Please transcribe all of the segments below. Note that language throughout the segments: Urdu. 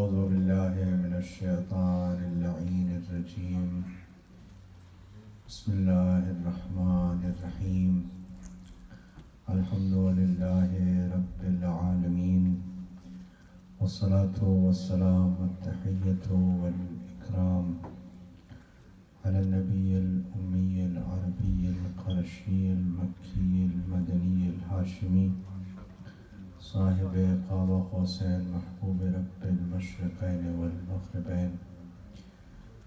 أعوذ بالله من الشيطان اللعين الرجيم. بسم الله الرحمن الرحيم. الحمد لله رب العالمين، والصلاة والسلام والتحية والإكرام على النبي الأمي العربي القرشي المكي المدني الهاشمي صاحب قاب قوسين محبوب رب المشرقين والمغربين،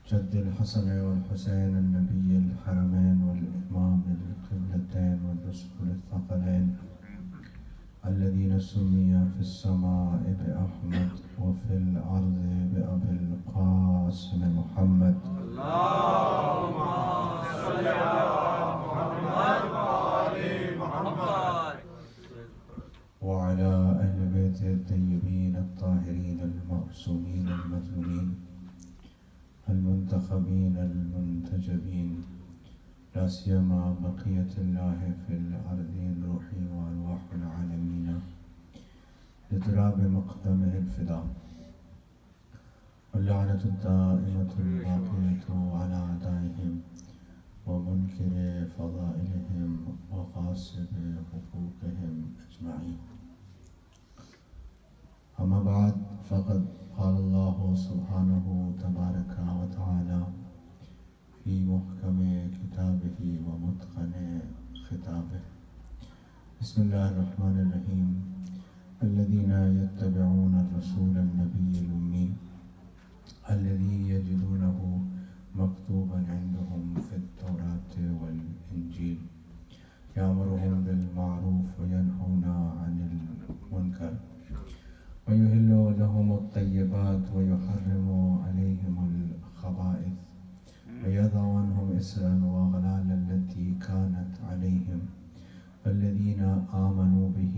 جد الحسن والحسين النبي الحرمين والإمام القبلتين والرسول الثقلين، الذين سمي في السماء بأحمد وفي الأرض بأبي القاسم محمد. اللهم صل على محمد وآل محمد وعلى أهل بيته الطيبين الطاهرين المعصومين المظلومين المنتخبين المنتجبين، لا سيما بقية الله في الأرضين روحي وأرواح العالمين لتراب مقدمه الفداء، واللعنة الدائمة الباقية على أعدائهم ومنكر فضائلهم وغاصب حقوقهم أجمعين. أما بعد، فقد قال الله سبحانه تبارك وتعالى في محكم كتابه ومتقن خطابه. بسم الله الرحمن الرحيم. الذين يتبعون الرسول النبي الأمي الذي يجدونه مكتوبا عندهم في التوراة والإنجيل يأمرهم بالمعروف وينهون عن المنكر ويحل لهم الطيبات ويحرم عليهم الخبائث ويضع عنهم إسرا وأغلالا التي كانت عليهم، فالذين آمنوا به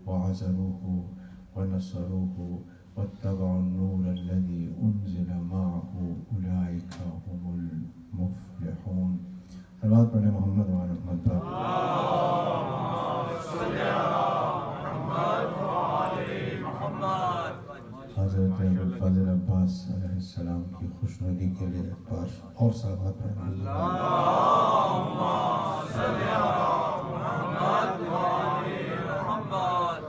وعزروه ونصروه واتبعوا النور الذي أنزل معه أولئك هم المفلحون. صلوات پڑھیں محمد و رحمت پر. حضرت ابوالفضل عباس علیہ السلام کی خوشنودی کے لیے ایک بار اور صلوات پڑھیں. اللہم صلی علی محمد و آل محمد.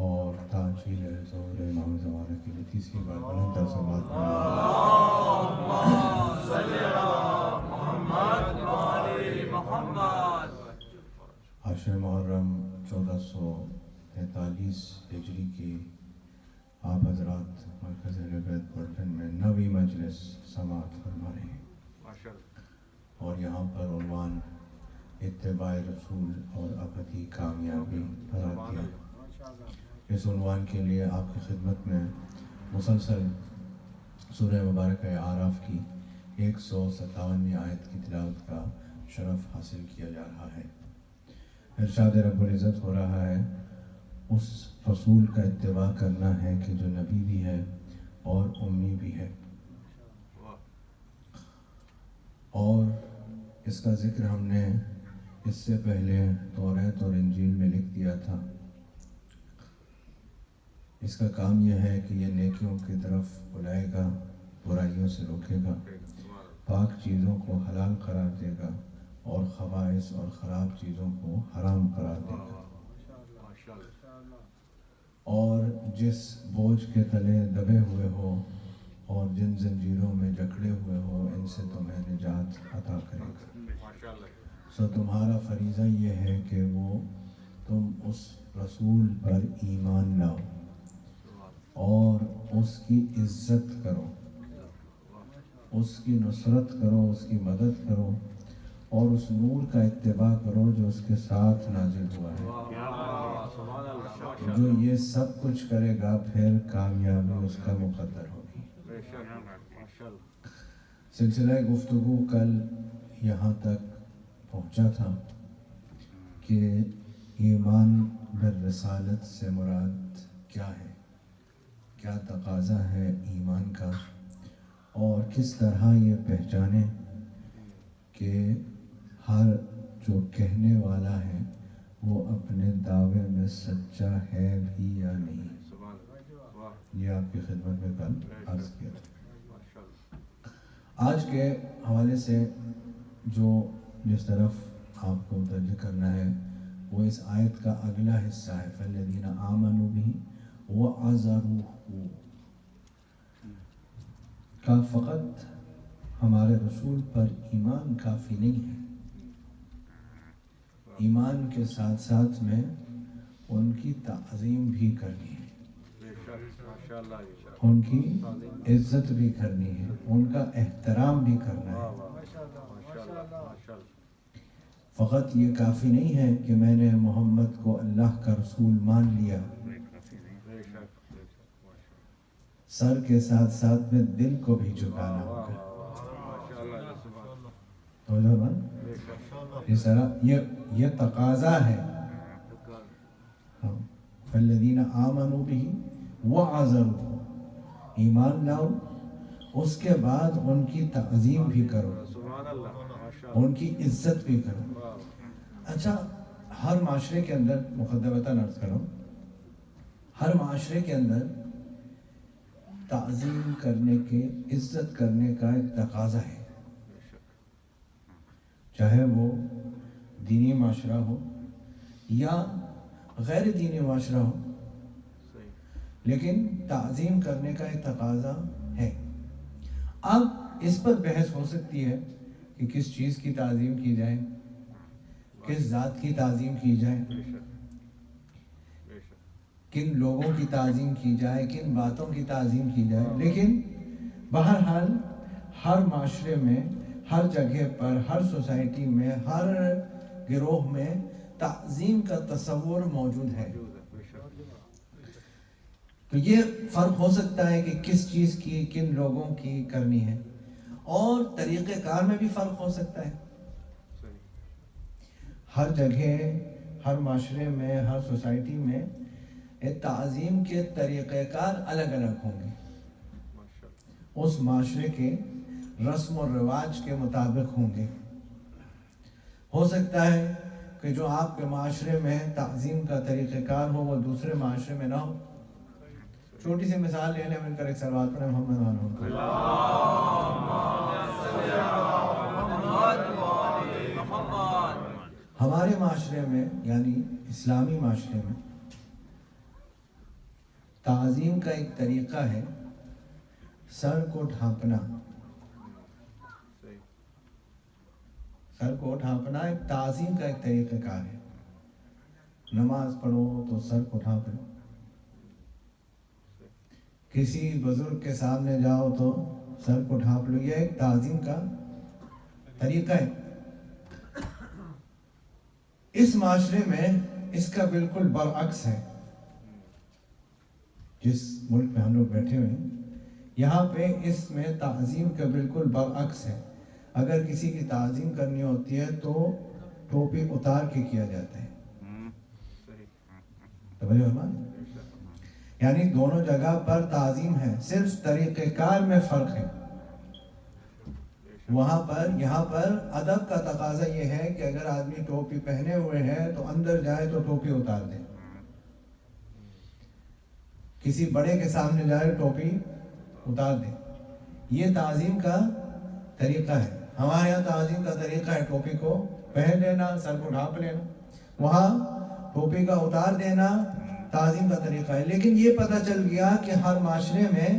اور تاجیل ظہور امام زمانہ کے لیے تیسری بار بلند صلوات پڑھیں. اللہم صلی علی محمد و آل محمد. عاشر محرم 1443 ہجری کی آپ حضرات مرکز اہل بیت برٹن میں 9ویں مجلس سماعت فرما رہے ہیں، اور یہاں پر عنوان اتباع رسول اور ابدی کامیابی قرار دیا. اس عنوان کے لیے آپ کی خدمت میں مسلسل سورہ مبارکہ اعراف کی 157ویں آیت کی تلاوت کا شرف حاصل کیا جا رہا ہے. ارشاد رب العزت ہو رہا ہے، اس رسول کا اتباع کرنا ہے کہ جو نبی بھی ہے اور امی بھی ہے. اور اس کا ذکر ہم نے اس سے پہلے توریت اور انجیل میں لکھ دیا تھا. اس کا کام یہ ہے کہ یہ نیکیوں کی طرف بلائے گا، برائیوں سے روکے گا، پاک چیزوں کو حلال قرار دے گا اور خبائث اور خراب چیزوں کو حرام قرار دے گا. اور جس بوجھ کے تلے دبے ہوئے ہو اور جن زنجیروں میں جکڑے ہوئے ہو، ان سے تمہیں نجات عطا کرے گا. سو تمہارا فریضہ یہ ہے کہ تم اس رسول پر ایمان لاؤ اور اس کی عزت کرو، اس کی نصرت کرو، اس کی مدد کرو، اور اس نور کا اتباع کرو جو اس کے ساتھ نازل ہوا ہے. جو یہ سب کچھ کرے گا پھر کامیابی اس کا مقدر ہوگی. سلسلہ گفتگو کل یہاں تک پہنچا تھا کہ ایمان بالرسالت سے مراد کیا ہے، کیا تقاضا ہے ایمان کا، اور کس طرح یہ پہچانیں کہ ہر جو کہنے والا ہے وہ اپنے دعوے میں سچا ہے بھی یا نہیں. یہ آپ کی خدمت میں کل عرض کیا تھا۔ آج کے حوالے سے جس طرف آپ کو متوجہ کرنا ہے وہ اس آیت کا اگلا حصہ ہے، فَالَّذِينَ آمَنُوا بِهِ وَعَزَرُوهُ، کا فقط ہمارے رسول پر ایمان کافی نہیں ہے، ایمان کے ساتھ ساتھ میں ان کی تعظیم بھی کرنی ہے، ان کی عزت بھی کرنی ہے، ان کا احترام بھی کرنا ہے۔ فقط یہ کافی نہیں ہے کہ میں نے محمد کو اللہ کا رسول مان لیا، سر کے ساتھ ساتھ میں دل کو بھی جھکانا ہوگا۔ یہ تقاضا ہے۔ فَالَّذِينَ آمَنُوا بِهِ وَعَزَرُوهُ، ایمان لاؤ، اس کے بعد ان کی تعظیم بھی کرو، ان کی عزت بھی کرو۔ اچھا، ہر معاشرے کے اندر مقدمتاً عرض کرو، ہر معاشرے کے اندر تعظیم کرنے کے، عزت کرنے کا ایک تقاضا ہے، چاہے وہ دینی معاشرہ ہو یا غیر دینی معاشرہ ہو، لیکن تعظیم کرنے کا ایک تقاضا ہے۔ اب اس پر بحث ہو سکتی ہے کہ کس چیز کی تعظیم کی جائے، کس ذات کی تعظیم کی جائے، کن لوگوں کی تعظیم کی جائے، کن باتوں کی تعظیم کی جائے، لیکن بہرحال ہر معاشرے میں، ہر جگہ پر، ہر سوسائٹی میں، ہر گروہ میں تعظیم کا تصور موجود ہے۔ تو یہ فرق ہو سکتا ہے کہ کس چیز کی، کن لوگوں کی کرنی ہے، اور طریقہ کار میں بھی فرق ہو سکتا ہے۔ ہر جگہ، ہر معاشرے میں، ہر سوسائٹی میں تعظیم کے طریقہ کار الگ الگ ہوں گے، اس معاشرے کے رسم و رواج کے مطابق ہوں گے۔ ہو سکتا ہے کہ جو آپ کے معاشرے میں تعظیم کا طریقہ کار ہو وہ دوسرے معاشرے میں نہ ہو۔ چھوٹی سی مثال لے لیں، مل کر ایک صلوات پڑھیں، محمد ہمارے معاشرے میں، یعنی اسلامی معاشرے میں، تعظیم کا ایک طریقہ ہے سر کو ڈھانپنا۔ سر کو ڈھانپنا ایک تعظیم کا ایک طریقہ کار ہے۔ نماز پڑھو تو سر کو ڈھانپ لو، کسی بزرگ کے سامنے جاؤ تو سر کو ڈھانپ لو، یہ ایک تعظیم کا طریقہ ہے۔ اس معاشرے میں اس کا بالکل برعکس ہے۔ جس ملک میں ہم لوگ بیٹھے ہوئے ہیں، یہاں پہ اس میں تعظیم کا بالکل برعکس ہے۔ اگر کسی کی تعظیم کرنی ہوتی ہے تو ٹوپی اتار کے کیا جاتا ہے۔ توجہ ہماری، یعنی دونوں جگہ پر تعظیم ہے، صرف طریقہ کار میں فرق ہے۔ وہاں پر، یہاں پر ادب کا تقاضا یہ ہے کہ اگر آدمی ٹوپی پہنے ہوئے ہے تو اندر جائے تو ٹوپی اتار دے، کسی بڑے کے سامنے جائے ٹوپی اتار دے۔ یہ تعظیم کا طریقہ ہے۔ ہمارے یہاں تعظیم کا طریقہ ہے ٹوپی کو پہن لینا، سر کو ڈھانپ لینا، وہاں ٹوپی کا اتار دینا تعظیم کا طریقہ ہے۔ لیکن یہ پتہ چل گیا کہ ہر معاشرے میں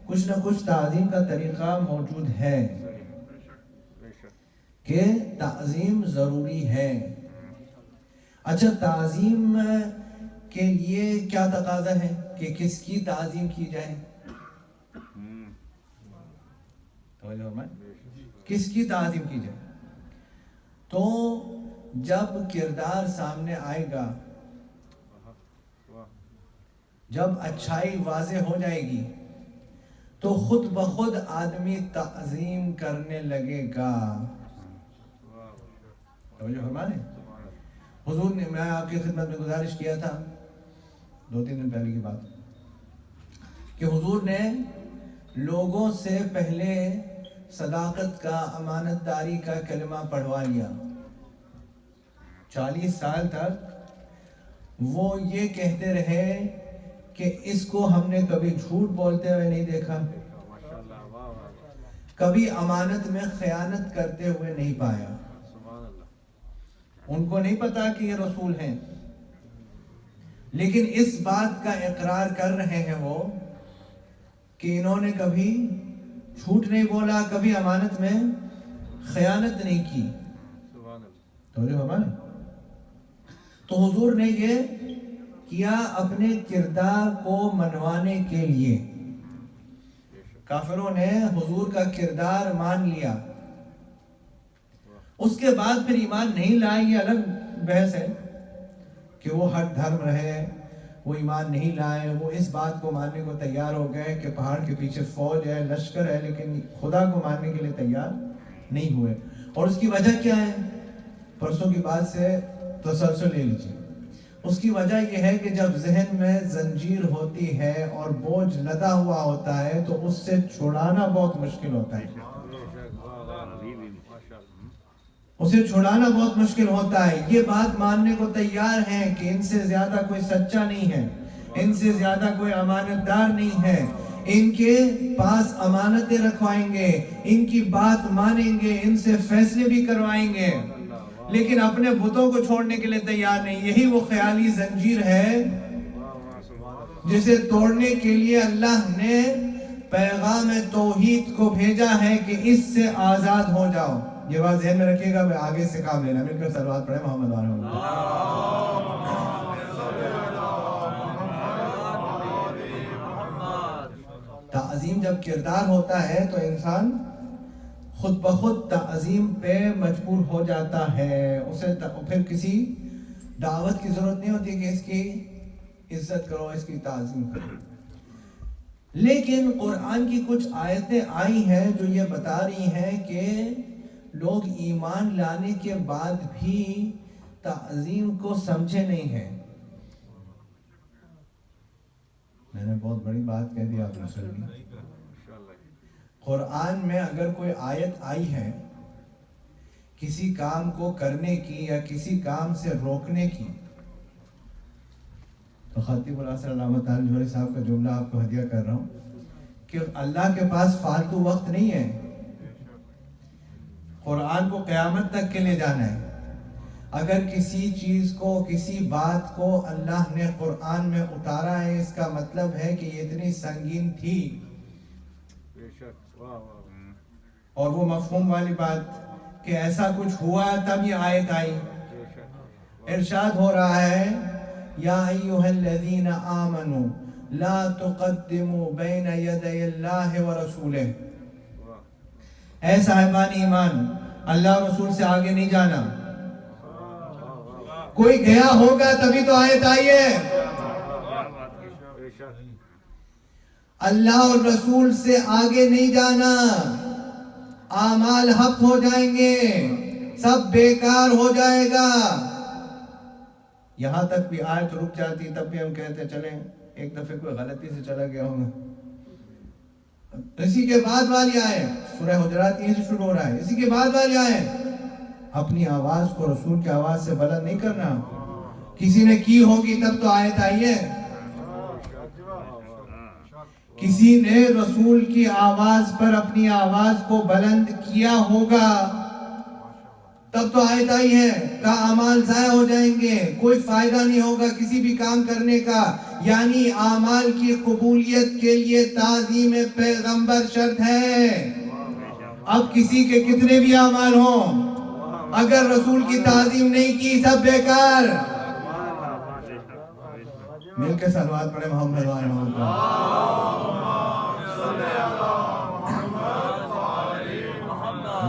کچھ نہ کچھ تعظیم کا طریقہ موجود ہے، کہ تعظیم ضروری ہے۔ اچھا، تعظیم کے لیے کیا تقاضا ہے کہ کس کی تعظیم کی جائے؟ کس کی تعظیم کی جائے؟ تو جب کردار سامنے آئے گا، جب اچھائی واضح ہو جائے گی تو خود بخود آدمی تعظیم کرنے لگے گا۔ حضور نے، میں آپ کی خدمت میں گزارش کیا تھا 2-3 دن پہلے کی بات، کہ حضور نے لوگوں سے پہلے صداقت کا، امانت داری کا کلمہ پڑھوا لیا۔ 40 سال تک وہ یہ کہتے رہے کہ اس کو ہم نے کبھی جھوٹ بولتے ہوئے نہیں دیکھا، کبھی امانت میں خیانت کرتے ہوئے نہیں پایا. ان کو نہیں پتا کہ یہ رسول ہیں، لیکن اس بات کا اقرار کر رہے ہیں وہ کہ انہوں نے کبھی جھوٹ نہیں بولا، کبھی امانت میں خیانت نہیں کی. تو جو ہمارے تو حضور نے یہ کیا اپنے کردار کو منوانے کے لیے. کافروں نے حضور کا کردار مان لیا، اس کے بعد پھر ایمان نہیں لائے. یہ الگ بحث ہے کہ وہ ہٹ دھرم رہے، وہ ایمان نہیں لائے، وہ اس بات کو ماننے کو تیار ہو گئے کہ پہاڑ کے پیچھے فوج ہے، لشکر ہے، لیکن خدا کو ماننے کے لیے تیار نہیں ہوئے. اور اس کی وجہ کیا ہے؟ پرسوں کی بات سے تسلسل لے لیجیے. اس کی وجہ یہ ہے کہ جب ذہن میں زنجیر ہوتی ہے اور بوجھ لدا ہوا ہوتا ہے تو اس سے چھڑانا بہت مشکل ہوتا ہے. اسے چھڑانا بہت مشکل ہوتا ہے. یہ بات ماننے کو تیار ہیں کہ ان سے زیادہ کوئی سچا نہیں ہے، ان سے زیادہ کوئی امانت دار نہیں ہے، ان کے پاس امانتیں رکھوائیں گے، ان کی بات مانیں گے، ان سے فیصلے بھی کروائیں گے، لیکن اپنے بتوں کو چھوڑنے کے لیے تیار نہیں. یہی وہ خیالی زنجیر ہے جسے توڑنے کے لیے اللہ نے پیغام توحید کو بھیجا ہے کہ اس سے آزاد ہو جاؤ. یہ بات ذہن میں رکھیے گا. آگے سے کام لینا. مل کر صلوات پڑھیں محمد وعلیہ تعظیم. جب کردار ہوتا ہے تو انسان خود بخود تعظیم پہ مجبور ہو جاتا ہے. اسے پھر کسی دعوت کی ضرورت نہیں ہوتی کہ اس کی عزت کرو، اس کی تعظیم کرو. لیکن قرآن کی کچھ آیتیں آئی ہیں جو یہ بتا رہی ہیں کہ لوگ ایمان لانے کے بعد بھی تعظیم کو سمجھے نہیں ہیں. میں نے بہت بڑی بات کہہ دی آپ نے سنی. قرآن میں اگر کوئی آیت آئی ہے کسی کام کو کرنے کی یا کسی کام سے روکنے کی، تو خطیب الاسر علامہ تعالی جوہری صاحب کا جملہ آپ کو ہدیہ کر رہا ہوں کہ اللہ کے پاس فالتو وقت نہیں ہے. قرآن کو قیامت تک کے لیے جانا ہے. اگر کسی چیز کو، کسی بات کو اللہ نے قرآن میں اتارا ہے، اس کا مطلب ہے کہ یہ اتنی سنگین تھی. اور وہ مفہوم والی بات کہ ایسا کچھ ہوا تب یہ آیت آئی. ارشاد ہو رہا ہے یا ایھا الذین آمنوا لا تقدموا بین یدی اللہ ورسولہ. اے صاحبان ایمان، اللہ اور رسول سے آگے نہیں جانا. کوئی گیا ہوگا تبھی تو آیت آئی ہے. اللہ اور رسول سے آگے نہیں جانا. اعمال حق ہو جائیں گے، سب بیکار ہو جائے گا. یہاں تک بھی آیت رک جاتی تب بھی ہم کہتے چلیں ایک دفعہ کوئی غلطی سے چلا گیا ہوگا. اسی کے بعد والی آیت سورہ حجرات یہیں سے شروع ہو رہا ہے. اسی کے بعد والی آیت اپنی آواز کو رسول کی آواز سے بلند نہیں کرنا. کسی نے کی ہوگی تب تو آیت آئی ہے. کسی نے رسول کی آواز پر اپنی آواز کو بلند کیا ہوگا تب تو آیت آئی ہے. کا اعمال ضائع ہو جائیں گے، کوئی فائدہ نہیں ہوگا کسی بھی کام کرنے کا. یعنی اعمال کی قبولیت کے لیے تعظیم پیغمبر شرط ہے. اب کسی کے کتنے بھی اعمال ہوں، اگر رسول کی تعظیم نہیں کی سب بیکار. مل کے صلوات پڑھے محمد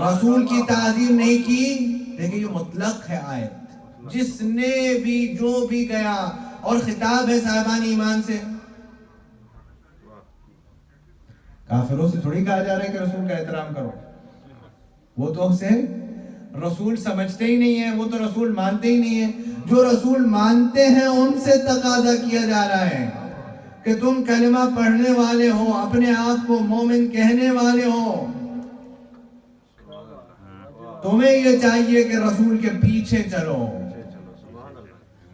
رسول کی تعظیم نہیں کی. دیکھیں یہ مطلق ہے آیت، جس نے بھی جو بھی گیا، اور خطاب ہے صاحبان ایمان سے. کافروں سے تھوڑی کہا جا رہا ہے کہ رسول کا احترام کرو. وہ تو اسے رسول سمجھتے ہی نہیں ہیں، وہ تو رسول مانتے ہی نہیں ہیں. جو رسول مانتے ہیں ان سے تقاضا کیا جا رہا ہے کہ تم کلمہ پڑھنے والے ہو، اپنے آپ کو مومن کہنے والے ہو، تمہیں یہ چاہیے کہ رسول کے پیچھے چلو.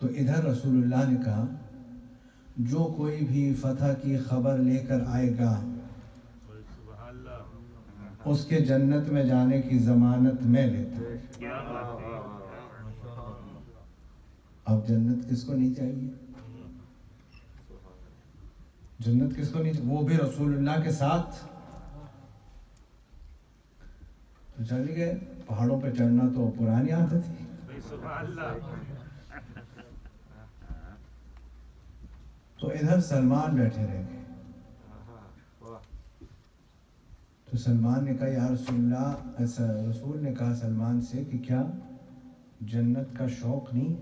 تو ادھر رسول اللہ نے کہا جو کوئی بھی فتح کی خبر لے کر آئے گا اس کے جنت میں جانے کی ضمانت میں لیتا ہوں۔ اب جنت کس کو نہیں چاہیے؟ جنت کس کو نہیں چاہیے؟ وہ بھی رسول اللہ کے ساتھ۔ تو چلی گئے، پہاڑوں پہ چڑھنا تو پرانی عادت تھی۔ تو ادھر سلمان بیٹھے رہ گئے۔ تو سلمان نے کہا یا رسول اللہ، ایسا رسول نے کہا سلمان سے کہ کیا جنت کا شوق نہیں؟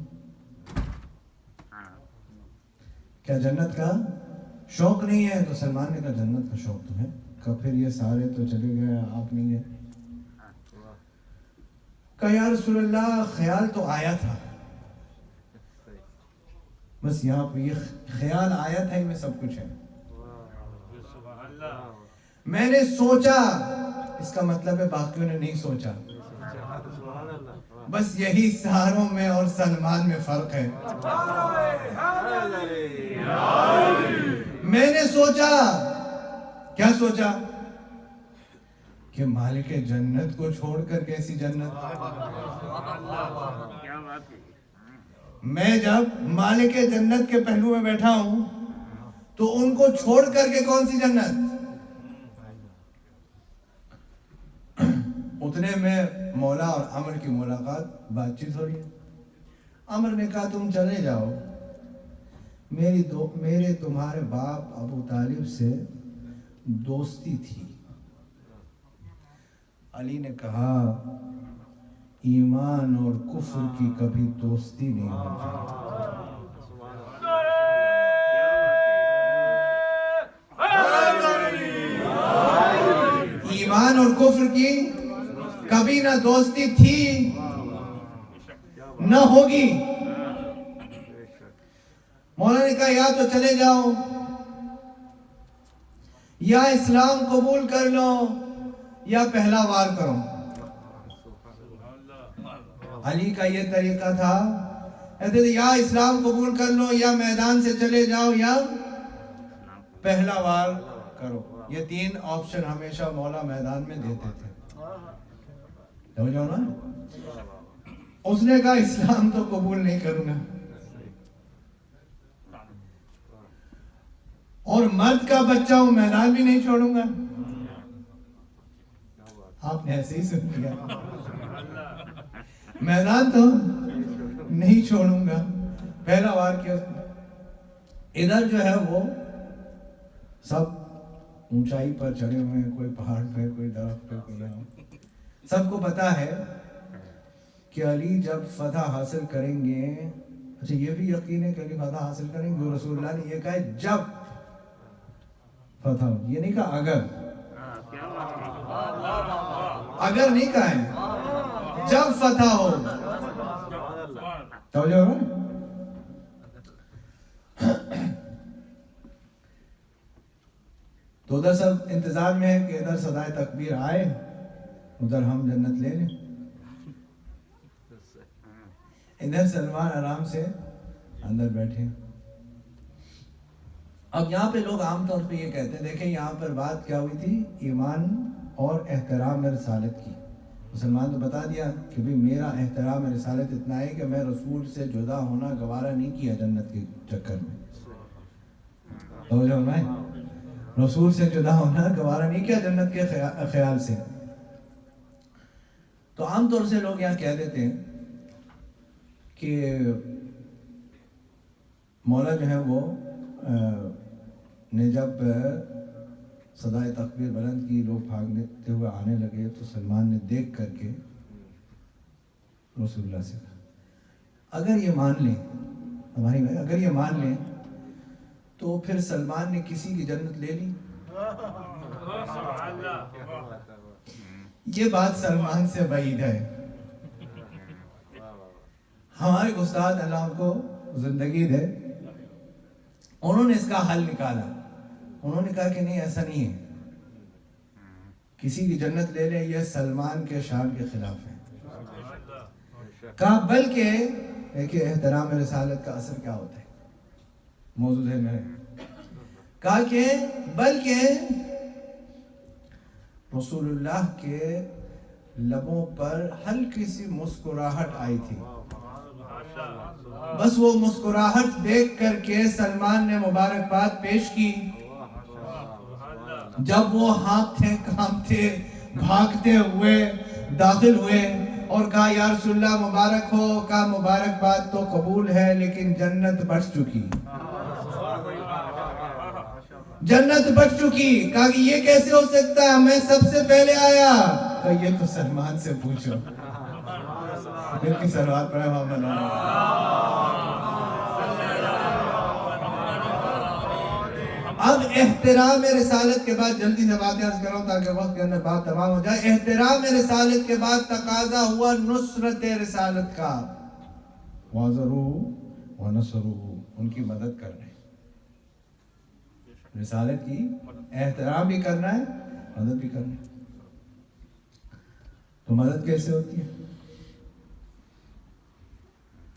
کیا جنت کا شوق نہیں ہے؟ تو سلمان نے کہا جنت کا شوق تو ہے۔ کہا پھر یہ سارے تو چلے گئے، آپ نہیں گئے؟ کہا یا رسول اللہ خیال تو آیا تھا، بس یہاں پہ یہ خیال آیا تھا، ہی میں سب کچھ ہے۔ میں نے سوچا، اس کا مطلب ہے باقیوں نے نہیں سوچا۔ بس یہی ساروں میں اور سلمان میں فرق ہے۔ میں نے سوچا، کیا سوچا؟ کہ مالک جنت کو چھوڑ کر کیسی جنت؟ میں جب مالک جنت کے پہلو میں بیٹھا ہوں تو ان کو چھوڑ کر کے کون سی جنت؟ اتنے میں مولا اور عمر کی ملاقات، بات چیت ہو رہی ہے۔ عمر نے کہا تم چلے جاؤ، میرے تمہارے باپ ابو طالب سے دوستی تھی۔ علی نے کہا ایمان اور کفر کی کبھی دوستی نہیں ہوتی۔ ایمان اور کفر کی کبھی نہ دوستی تھی نہ ہوگی۔ مولا نے کہا یا تو چلے جاؤ یا اسلام قبول کر لو یا پہلا وار کرو۔ علی کا یہ طریقہ تھا، یا اسلام قبول کر لو یا میدان سے چلے جاؤ یا پہلا وار کرو۔ یہ تین آپشن ہمیشہ مولا میدان میں دیتے تھے۔ سمجھو نا؟ اس نے کہا اسلام تو قبول نہیں کروں گا، اور مرد کا بچہ ہوں، میدان بھی نہیں چھوڑوں گا۔ آپ نے ایسے ہی سن لیا، میدان تو نہیں چھوڑوں گا، پہلا وار کیا۔ ادھر جو ہے وہ سب اونچائی پر چڑھے ہوئے ہیں، کوئی پہاڑ پہ، کوئی درخت پہ، کوئی یہاں۔ سب کو پتا ہے کہ علی جب فتح حاصل کریں گے، اچھا یہ بھی یقین ہے کہ علی فتح حاصل کریں گے۔ رسول اللہ نے یہ کہا ہے جب فتح ہو، یہ نہیں کہا اگر، اگر نہیں کہا ہے، جب فتح ہو۔ توجہ ہو رہا ہے؟ تو ادھر سب انتظار میں ہے کہ ادھر صدائے تکبیر آئے، ادھر ہم جنت لے لیں۔ ادھر سلمان آرام سے اندر بیٹھے۔ اب یہاں پہ لوگ عام طور پہ یہ کہتے ہیں، دیکھیں یہاں پر بات کیا ہوئی تھی، ایمان اور احترام رسالت کی۔ مسلمان تو بتا دیا کہ بھی میرا احترام رسالت اتنا ہے کہ میں رسول سے جدا ہونا گوارا نہیں کیا جنت کے چکر میں۔ توجہ ہونا ہے، رسول سے جدا ہونا گوارا نہیں کیا جنت کے خیال سے۔ تو عام طور سے لوگ یہاں کہہ دیتے ہیں کہ مولا جو ہے وہ نے جب صدائے تکبیر بلند کی، لوگ بھاگتے ہوئے آنے لگے، تو سلمان نے دیکھ کر کے رسول اللہ سے کہا اگر یہ مان لیں، ہماری بھائی اگر یہ مان لیں تو پھر سلمان نے کسی کی جنت لے لی۔ یہ بات سلمان سے بعید ہے۔ ہمارے استاد اللہ کو زندگی دے، انہوں نے اس کا حل نکالا۔ انہوں نے کہا کہ نہیں ایسا نہیں ہے، کسی کی جنت لے لیں، یہ سلمان کے شان کے خلاف ہے۔ کہا بلکہ دیکھیے احترام رسالت کا اثر کیا ہوتا ہے، موضوع ہے میں کہا کہ بلکہ رسول اللہ کے لبوں پر ہلکی سی مسکراہٹ آئی تھی، بس وہ مسکراہٹ دیکھ کر کے سلمان نے مبارکباد پیش کی۔ جب وہ ہانپتے کانپتے بھاگتے ہوئے داخل ہوئے اور کہا یا رسول اللہ مبارک ہو، کہا مبارکباد تو قبول ہے لیکن جنت بچ چکی، جنت بچ چکی۔ کہا کہ یہ کیسے ہو سکتا ہے، میں سب سے پہلے آیا۔ کہا یہ تو سلمان سے پوچھو، دل کی سلوات پڑھے محمد۔ اب احترام رسالت کے بعد جلدی سے باتیں عرض کروں تاکہ وقت کے اندر بات تمام ہو جائے۔ احترام رسالت کے بعد تقاضا ہوا نصرت رسالت کا، وَعَذَرُوهُ وَنَصَرُوهُ، ان کی مدد کرنا ہے، رسالت کی احترام بھی کرنا ہے، مدد بھی کرنا ہے۔ تو مدد کیسے ہوتی ہے،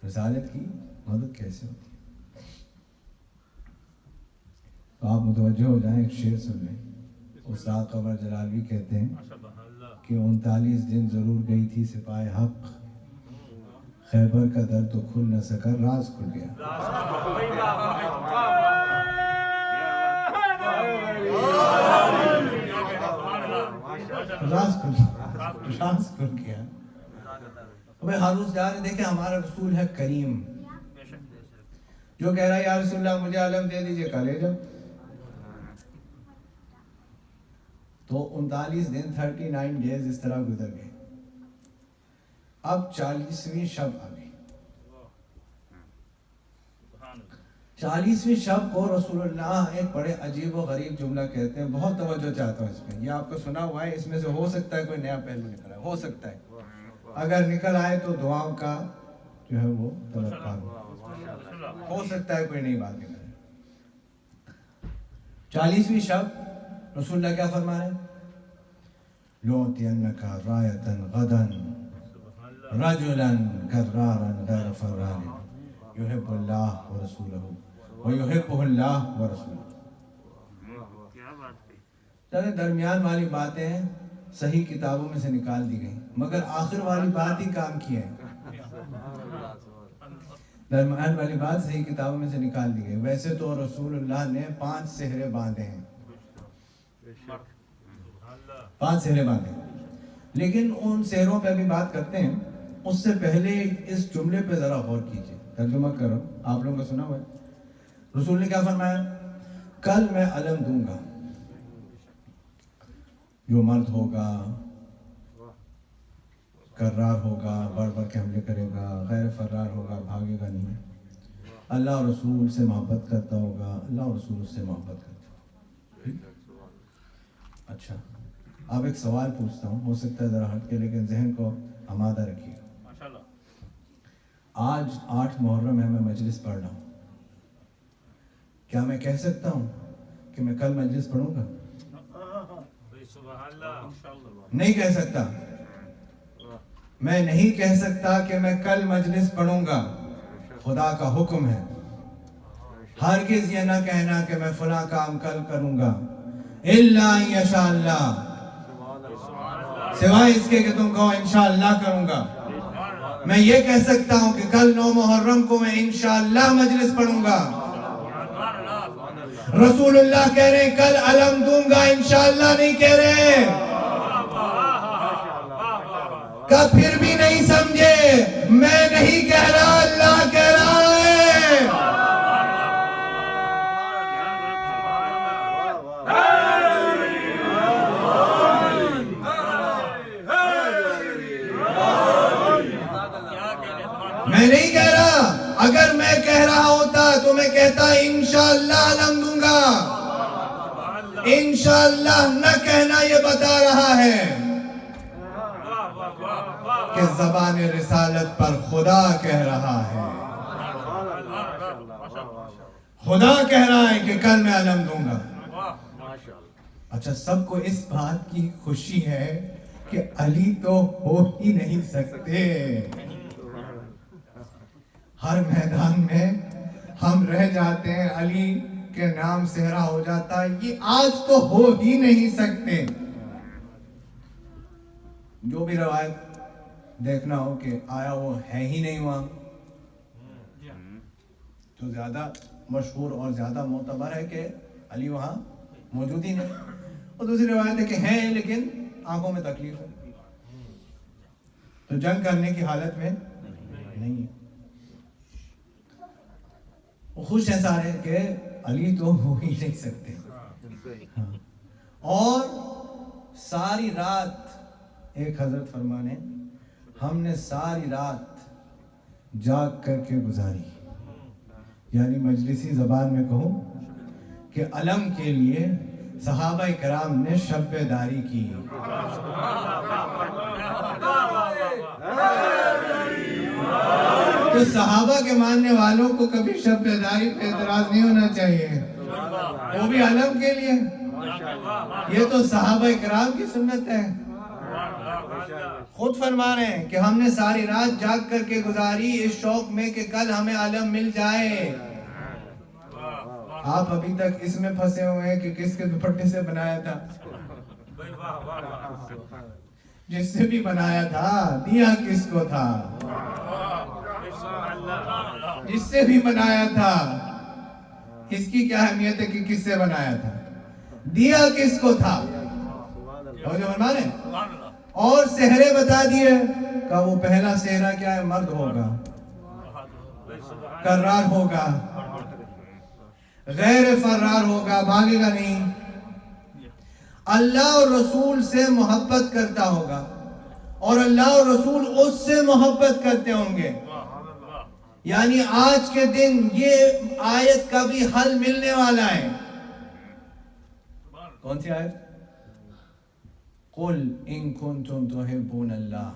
رسالت کی مدد کیسے ہوتی ہے؟ تو آپ متوجہ ہو جائیں، ایک شعر سن لیں۔ استاد قمر جلالی کہتے ہیں کہ 39 دن ضرور گئی تھی سپاہ حق، خیبر کا در تو کھل نہ سکا، راز کھل گیا۔ راز کھل گیا۔ ہمیں ہاروس جا رہے دیکھیں، ہمارا رسول ہے کریم، جو کہہ رہا ہے یا رسول اللہ مجھے علم دے دیجئے، کالے جب تو 39 دن 39 ڈیز اس طرح گزر گئے۔ اب 40ویں شب آ گئی۔ 40ویں شب کو رسول اللہ ایک بڑے عجیب و غریب جملہ کہتے ہیں، بہت توجہ چاہتا ہوں اس پہ، یہ آپ کو سنا ہوا ہے، اس میں سے ہو سکتا ہے کوئی نیا پہلو نکل آئے، ہو سکتا ہے، اگر نکل آئے تو دعاؤں کا جو ہے وہ طلبگار ہو سکتا ہے، کوئی نئی بات نکل آئے۔ 40ویں شب رسول اللہ کیا فرما رہے ہیں؟ لُعْطِيَنَّكَ رَایَةً غَدًا رَجُلًا كَرَّارًا غَيْرَ فَرَّارٍ يُحِبُّ اللَّهَ وَرَسُولَهُ وَيُحِبُّهُ اللَّهُ وَرَسُولُهُ۔ چلے درمیان والی باتیں صحیح کتابوں میں سے نکال دی گئی، مگر آخر والی بات ہی کام کی ہے۔ درمیان والی بات صحیح کتابوں میں سے نکال دی گئی۔ ویسے تو رسول اللہ نے 5 سہرے باندھے ہیں، 5 سہرے باندھے، لیکن ان سہروں پہ بھی بات کرتے ہیں۔ اس سے پہلے اس جملے پہ ذرا غور کیجئے، ترجمہ کرو، آپ لوگوں کا سنا ہوا ہے۔ رسول نے کیا فرمایا؟ کل میں علم دوں گا، جو مرد ہوگا، کرار ہوگا، بڑھ بڑھ کے حملے کرے گا، غیر فرار ہوگا، بھاگے گا نہیں، اللہ اور رسول سے محبت کرتا ہوگا، اللہ اور رسول اس سے محبت کرتا ہوگا۔ اچھا، اب ایک سوال پوچھتا ہوں، ہو سکتا ہے ذرا ہٹ کے، لیکن ذہن کو آمادہ رکھیے گا۔ آج 8 محرم ہے، میں مجلس پڑھ رہا ہوں، کیا میں کہہ سکتا ہوں کہ میں کل مجلس پڑھوں گا؟ نہیں کہہ سکتا، میں نہیں کہہ سکتا کہ میں کل مجلس پڑھوں گا، خدا کا حکم ہے۔ ہرگز یہ نہ کہنا کہ میں فلاں کام کل کروں گا، الا ان یشاء اللہ، سوائے اس کے کہ تم کہو انشاءاللہ کروں گا۔ میں یہ کہہ سکتا ہوں کہ کل 9 محرم کو میں انشاءاللہ مجلس پڑھوں گا۔ رسول اللہ کہہ رہے ہیں کل علم دوں گا، انشاءاللہ نہیں کہہ رہے۔ کہ پھر بھی نہیں سمجھے، میں نہیں کہہ رہا، اللہ کہہ رہا ہے۔ میں نہیں کہہ رہا، اگر میں کہہ رہا ہوتا تو میں کہتا انشاءاللہ علم دوں گا۔ انشاءاللہ نہ کہنا یہ بتا رہا ہے کہ زبان رسالت پر خدا کہہ رہا ہے، خدا کہہ رہا ہے کہ کل میں علم دوں گا۔ اچھا، سب کو اس بات کی خوشی ہے کہ علی تو ہو ہی نہیں سکتے، ہر میدان میں ہم رہ جاتے ہیں، علی کے نام صحرا ہو جاتا ہے. یہ آج تو ہو ہی نہیں سکتے. جو بھی روایت دیکھنا ہو کہ آیا وہ ہے ہی نہیں وہاں، تو زیادہ مشہور اور زیادہ معتبر ہے کہ علی وہاں موجود ہی نہیں. اور دوسری روایت ہے کہ ہیں لیکن آنکھوں میں تکلیف ہے، تو جنگ کرنے کی حالت میں نہیں ہے. وہ خوش ہیں سارے کہ علی تو ہو ہی نہیں سکتے. اور ساری رات ایک حضرت فرمانے، ہم نے ساری رات جاگ کر کے گزاری. یعنی مجلسی زبان میں کہوں کہ علم کے لیے صحابہ کرام نے شب بیداری کی. تو صحابہ کے ماننے والوں کو کبھی شب بیداری پہ اعتراض نہیں ہونا چاہیے، وہ بھی علم کے لیے. یہ تو صحابہ کرام کی سنت ہے. خود فرما رہے ہیں کہ ہم نے ساری رات جاگ کر کے گزاری اس شوق میں کہ کل ہمیں علم مل جائے. آپ ابھی تک اس میں پھنسے ہوئے ہیں کہ کس کے دوپٹے سے بنایا تھا. جس سے بھی بنایا تھا دیا کس کو تھا، جس سے بھی بنایا تھا اس کی کیا اہمیت ہے کہ کس سے بنایا تھا، دیا کس کو تھا. اور سہرے بتا دیے کہ وہ پہلا سہرا کیا ہے، مرد ہوگا، کرار ہوگا، غیر فرار ہوگا، بھاگے گا نہیں، اللہ اور رسول سے محبت کرتا ہوگا اور اللہ اور رسول اس سے محبت کرتے ہوں گے. یعنی آج کے دن یہ آیت کا بھی حل ملنے والا ہے. کون سی آیت؟ قُلْ إِن كُنْتُمْ تُحِبُّونَ اللَّهَ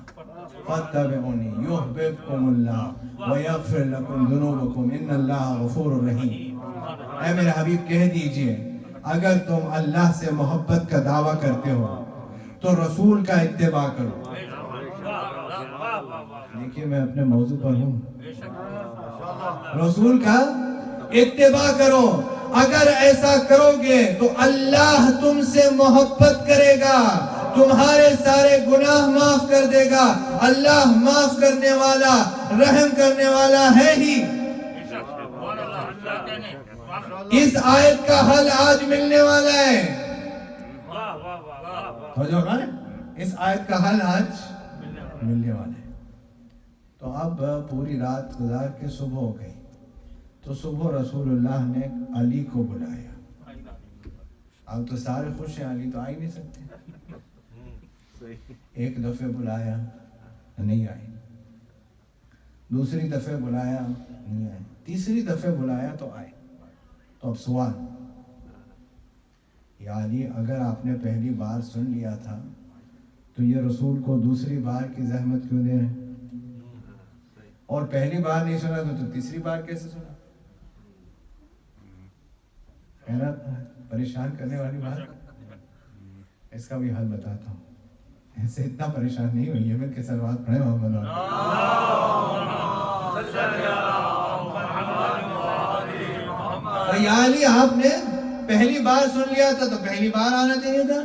فَاتَّبِعُونِي يُحْبِبْكُمُ اللَّهُ وَيَغْفِرْ لَكُمْ ذُنُوبَكُمْ إِنَّ اللَّهَ غَفُورٌ رَحِيمٌ. اے میرے حبیب کہہ دیجئے اگر تم اللہ سے محبت کا دعویٰ کرتے ہو تو رسول کا اتباع کرو. دیکھیے میں اپنے موضوع پر ہوں، رسول کا اتباع کرو. اگر ایسا کرو گے تو اللہ تم سے محبت کرے گا، تمہارے سارے گناہ معاف کر دے گا. اللہ معاف کرنے والا، رحم کرنے والا ہے ہی. اس آیت کا حل آج ملنے والا ہے. اس آیت کا حل آج ملنے والا ہے. تو اب پوری رات گزار کے صبح ہو گئی، تو صبح رسول اللہ نے علی کو بلایا. اب تو سارے خوش ہیں، علی تو آ ہی نہیں سکتے. ایک دفعہ بلایا نہیں آئے، دوسری دفعہ بلایا نہیں آئے، تیسری دفعہ بلایا تو آئے. تو اب سوال، یا علی اگر آپ نے پہلی بار سن لیا تھا تو یہ رسول کو دوسری بار کی زحمت کیوں دے رہے ہیں؟ اور پہلی بار نہیں سنا تو تیسری بار کیسے سنا؟ پریشان کرنے والی بات. اس کا بھی حل بتاتا ہوں. ایسے اتنا پریشان نہیں ہوئی ہے، مل کے سلوات پڑھیں محمد. یا علی آپ نے پہلی بار سن لیا تھا تو پہلی بار آنا چاہیے تھا.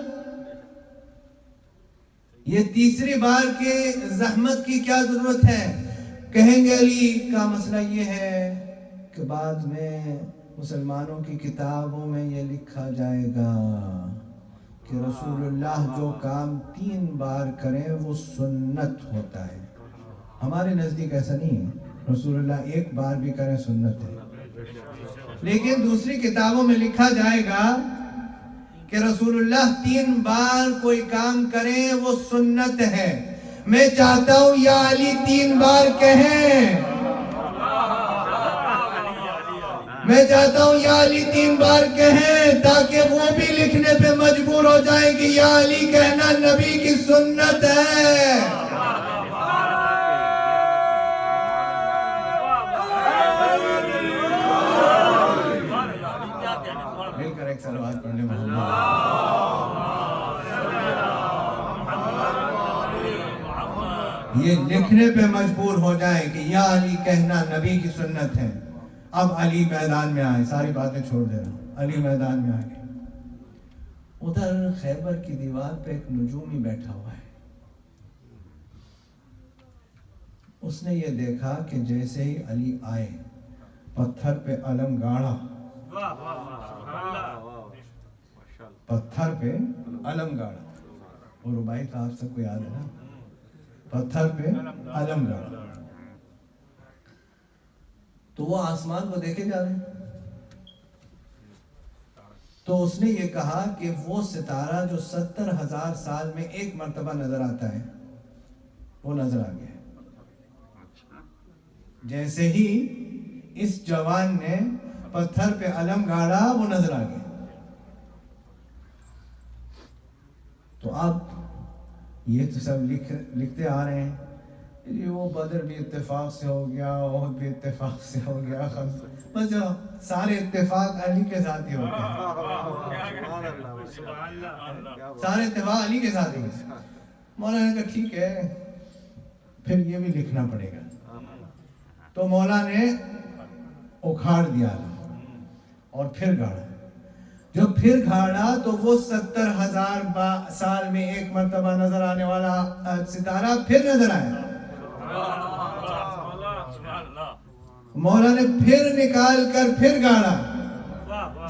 یہ تیسری بار کے زحمت کی کیا ضرورت ہے؟ کہیں گے علی کا مسئلہ یہ ہے کہ بعد میں مسلمانوں کی کتابوں میں یہ لکھا جائے گا کہ رسول اللہ جو کام 3 بار کریں وہ سنت ہوتا ہے. ہمارے نزدیک ایسا نہیں ہے، رسول اللہ 1 بار بھی کریں سنت ہے. لیکن دوسری کتابوں میں لکھا جائے گا کہ رسول اللہ 3 بار کوئی کام کریں وہ سنت ہے. میں چاہتا ہوں یا علی 3 بار کہیں، میں چاہتا ہوں یا علی 3 بار کہیں تاکہ وہ بھی لکھنے پہ مجبور ہو جائیں کہ یا علی کہنا نبی کی سنت ہے. مل کر ایک صلوات پڑھنے یہ لکھنے پہ مجبور ہو جائیں کہ یا علی کہنا نبی کی سنت ہے. اب علی میدان میں آئے، ساری باتیں چھوڑ دے رہا ہوں، علی میدان میں آ گئے. ادھر خیبر کی دیوار پہ ایک نجومی بیٹھا ہوا ہے. اس نے یہ دیکھا کہ جیسے ہی علی آئے پتھر پہ علم گاڑا، پتھر پہ علم گاڑا. اور ربائی تو آپ سب کو یاد ہے نا، پتھر پہ علم گاڑا. تو وہ آسمان کو دیکھے جا رہے ہیں. تو اس نے یہ کہا کہ وہ ستارہ جو 70,000 سال میں ایک مرتبہ نظر آتا ہے وہ نظر آ گیا. جیسے ہی اس جوان نے پتھر پہ علم گاڑا وہ نظر آ گیا. تو اب یہ تو سب لکھتے آ رہے ہیں، یہ وہ بدر بھی اتفاق سے ہو گیا، احد بھی اتفاق سے ہو گیا، بس جو سارے اتفاق علی کے ساتھ ہی ہوتے ہیں، سارے اتفاق علی کے ساتھ ہی. مولا نے کہا ٹھیک ہے پھر یہ بھی لکھنا پڑے گا. تو مولا نے اکھاڑ دیا اور پھر گاڑا. جو پھر گاڑا تو وہ 70,000 سال میں ایک مرتبہ نظر آنے والا ستارہ پھر نظر آیا. مولا نے پھر نکال کر پھر گاڑا.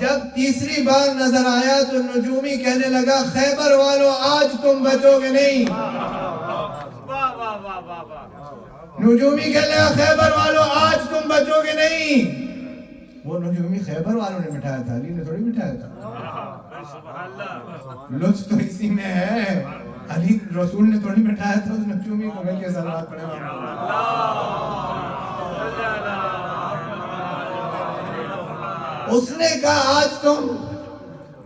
جب تیسری بار نظر آیا تو نجومی کہنے لگا خیبر والو آج تم بچو گے نہیں. نجومی کہنے لگا خیبر والو آج تم بچو گے نہیں. وہ نجومی خیبر والوں نے مٹھایا تھا، علی نے تھوڑی مٹھایا تھا. لطف تو اسی میں ہے، علی رسول نے تھوڑی مٹھایا تھا اس نجومی کو. مل کے صلوات پڑھے. اس نے کہا آج تم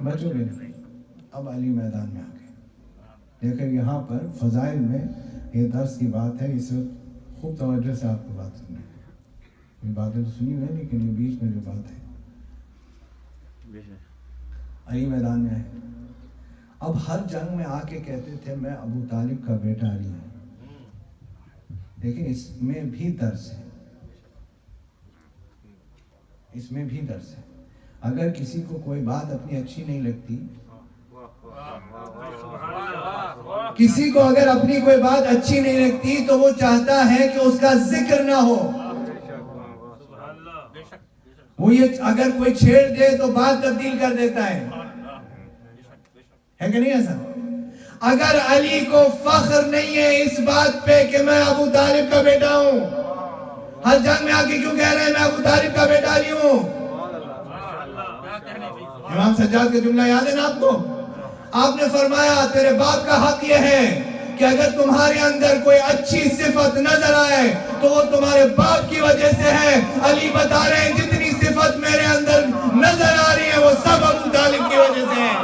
بچو گے نہیں. اب علی میدان میں آ گئے. دیکھیں یہاں پر فضائل میں یہ درس کی بات ہے، اس وقت خوب توجہ سے آپ کو بات سنیں. یہ باتیں تو سنی ہوئی ہیں لیکن یہ بیچ میں جو بات ہے. علی میدان میں آئے. اب ہر جنگ میں آ کے کہتے تھے میں ابو طالب کا بیٹا علی ہوں. لیکن اس میں بھی درس ہے، اس میں بھی درس ہے. اگر کسی کو کوئی بات اپنی اچھی نہیں لگتی، کسی کو اگر اپنی کوئی بات اچھی نہیں لگتی تو وہ چاہتا ہے کہ اس کا ذکر نہ ہو. وہ یہ اگر کوئی چھیڑ دے تو بات تبدیل کر دیتا ہے کہ نہیں ایسا؟ اگر علی کو فخر نہیں ہے اس بات پہ کہ میں ابو طالب کا بیٹا ہوں، ہر جنگ میں آ کے کیوں کہہ رہے ہیں میں ابو طالب کا بیٹا علی ہوں؟ امام سجاد کا جملہ یاد ہے نا آپ کو؟ آپ نے فرمایا تیرے باپ کا حق یہ ہے کہ اگر تمہارے اندر کوئی اچھی صفت نظر آئے تو وہ تمہارے باپ کی وجہ سے ہے. علی بتا رہے ہیں جتنی صفت میرے اندر نظر آ رہی ہے وہ سب ابو طالب کی وجہ سے ہے.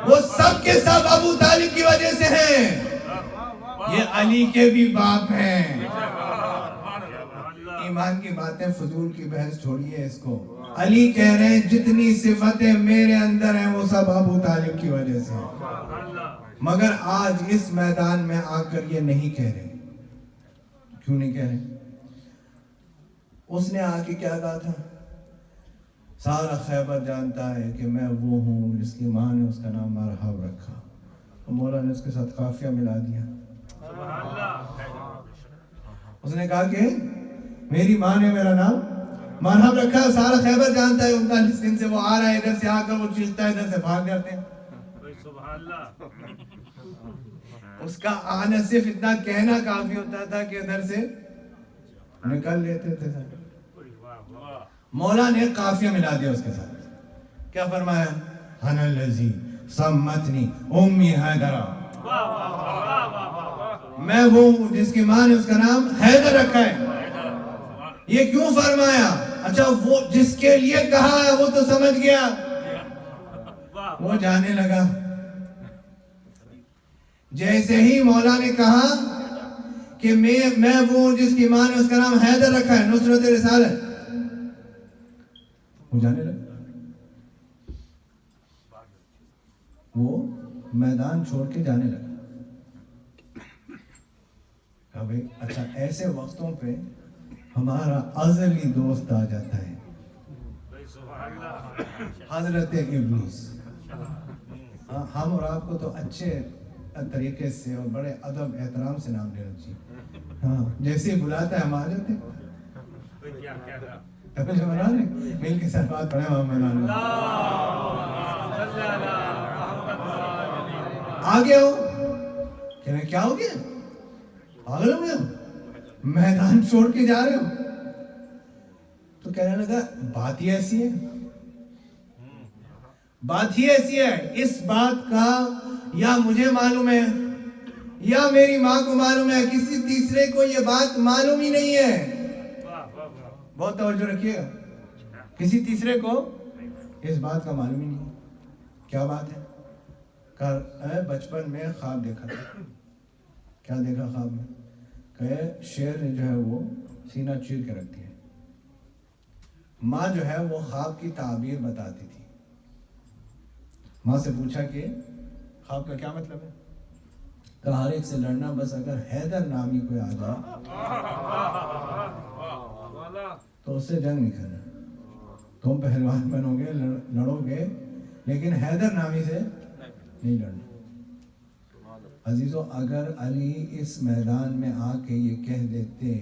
وہ سب کے سب ابو طالب کی وجہ سے ہیں. یہ علی کے بھی باپ ہیں. ایمان کی باتیں فضول کی بحث چھوڑیے اس کو. علی کہہ رہے ہیں جتنی صفتیں میرے اندر ہیں وہ سب ابو طالب کی وجہ سے ہیں. مگر آج اس میدان میں آ کر یہ نہیں کہہ رہے. کیوں نہیں کہہ رہے؟ اس نے آ کے کیا کہا تھا؟ سارا خیبر جانتا ہے کہ میں وہ ہوں جس کی ماں نے اس کا نام مرحب رکھا. مولا نے اس کے ساتھ قافیہ ملا دیا. اس نے کہا کہ میری ماں نے میرا نام مرحب رکھا. سارا خیبر جانتا ہے 39 دن سے وہ آ رہا ہے، ادھر سے آ کر وہ چیختا ہے، ادھر سے بھاگ جاتے ہیں. اس کا آنا صرف اتنا کہنا کافی ہوتا تھا کہ ادھر سے نکل لیتے تھے. مولا نے قافیہ ملا دیا اس کے ساتھ. کیا فرمایا؟ انا الذی سمتنی امی حیدرہ، میں وہ ہوں جس کی ماں نے اس کا نام حیدر رکھا ہے. یہ کیوں فرمایا؟ اچھا وہ جس کے لیے کہا ہے وہ تو سمجھ گیا، وہ جانے لگا. جیسے ہی مولا نے کہا کہ میں وہ ہوں جس کی ماں نے اس کا نام حیدر رکھا ہے، نصرت رسالت، وہ جانے لگا. وہ میدان چھوڑ کے جانے لگا. کہا بھائی اچھا ایسے وقتوں پہ ہمارا ازلی دوست آ جاتا ہے, حضرت ابلیس. ہم اور آپ کو تو اچھے طریقے سے اور بڑے ادب احترام سے نام لینا چاہیے. ہاں جیسے ہی بلاتا ہے ہم آ جاتے ہیں. مل کے ساتھ بات پڑھے محمد آگے ہو کہ کیا ہو گیا, پاگل ہو گیا, میدان چھوڑ کے جا رہے ہو. تو کہنے لگا بات ہی ایسی ہے, بات ہی ایسی ہے, اس بات کا یا مجھے معلوم ہے یا میری ماں کو معلوم ہے, کسی تیسرے کو یہ بات معلوم ہی نہیں ہے. بہت توجہ رکھیے گا, کسی تیسرے کو اس بات کا معلوم ہی نہیں. کیا بات ہے؟ کہ بچپن میں خواب دیکھا تھا. کیا دیکھا خواب میں؟ کہ شیر نے جو ہے وہ سینہ چیر کے رکھ دیا. ماں جو ہے وہ خواب کی تعبیر بتاتی تھی. ماں سے پوچھا کہ خواب کا کیا مطلب ہے؟ کہا ہر ایک سے لڑنا, بس اگر حیدر نامی کوئی آ جائے تو اس سے جنگ نہیں کرنا. تم پہلوان بنو گے, لڑو گے, لیکن حیدر نامی سے نہیں لڑنا. عزیزو اگر علی اس میدان میں آ کے یہ کہہ دیتے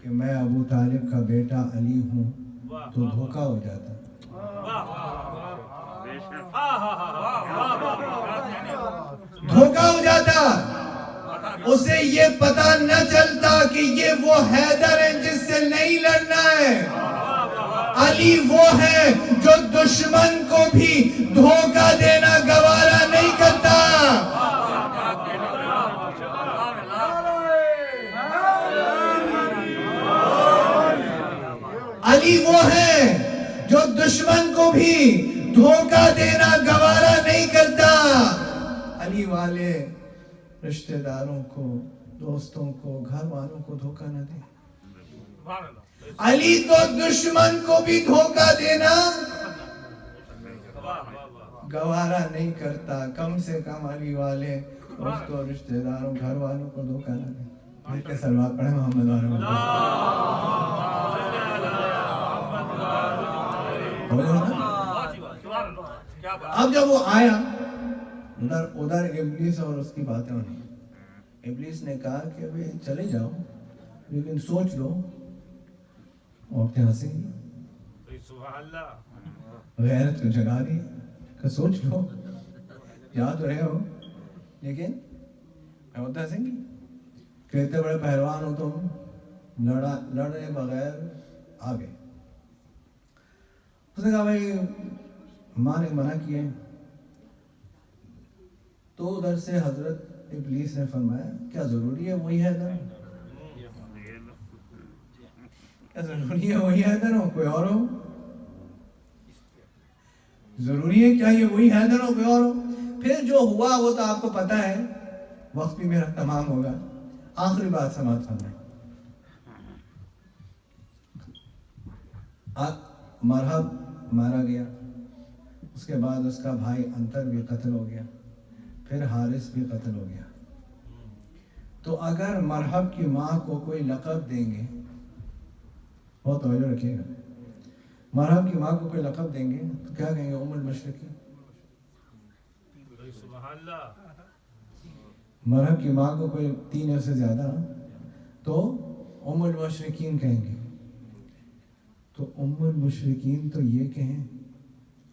کہ میں ابو طالب کا بیٹا علی ہوں تو دھوکہ ہو جاتا. دھوکہ ہو جاتا, اسے یہ پتا نہ چلتا کہ یہ وہ حیدر ہے جس سے نہیں لڑنا ہے. علی وہ ہے جو دشمن کو بھی دھوکہ دینا گوارا نہیں کرتا. علی وہ ہے جو دشمن کو بھی دھوکہ دینا گوارا نہیں کرتا. علی والے رشتہ داروں کو, دوستوں کو, گھر والوں کو دھوکہ نہ دے. علی تو دشمن کو بھی دھوکہ دینا گوارا نہیں کرتا. کم سے کم علی والے دوستوں, رشتہ داروں, گھر والوں کو دھوکہ نہ دے. مل کے صلوات پڑھیں محمد وعلیہ. اب جب وہ آیا ادھر ابلیس اور اس کی باتیں ہونی. ابلیس نے کہا کہ ابھی چلے جاؤ لیکن سوچ لو. عورتیں ہنسیں گی, غیرت کو جگا دی کہ سوچ لو, یاد رہے ہو, لیکن عورتیں ہنسیں گی کہ اتنے بڑے پہلوان ہو تم, لڑے بغیر آ گئے. اس نے کہا بھائی ماں نے منع کیے. تو ادھر سے حضرت ابلیس نے فرمایا کیا ضروری ہے وہی حیدر ہو؟ کیا ضروری ہے وہی حیدر ہو, کوئی اور ہو؟ ضروری ہے کیا یہ وہی حیدر ہو, کوئی اور ہو؟ پھر جو ہوا وہ تو آپ کو پتا ہے, وقت بھی میرا تمام ہوگا. آخری بات سماعت فرمائیں. مرحب مارا گیا, اس کے بعد اس کا بھائی انتر بھی قتل ہو گیا, پھر حارث بھی قتل ہو گیا. تو اگر مرحب کی ماں کو کوئی لقب دیں گے, بہت توجہ رکھیے گا, مرحب کی ماں کو کوئی لقب دیں گے تو کیا کہیں گے؟ ام المشرقین. مرحب کی ماں کو کوئی 3 سے زیادہ تو ام المشرقین کہیں گے. تو ام المشرقین تو یہ کہیں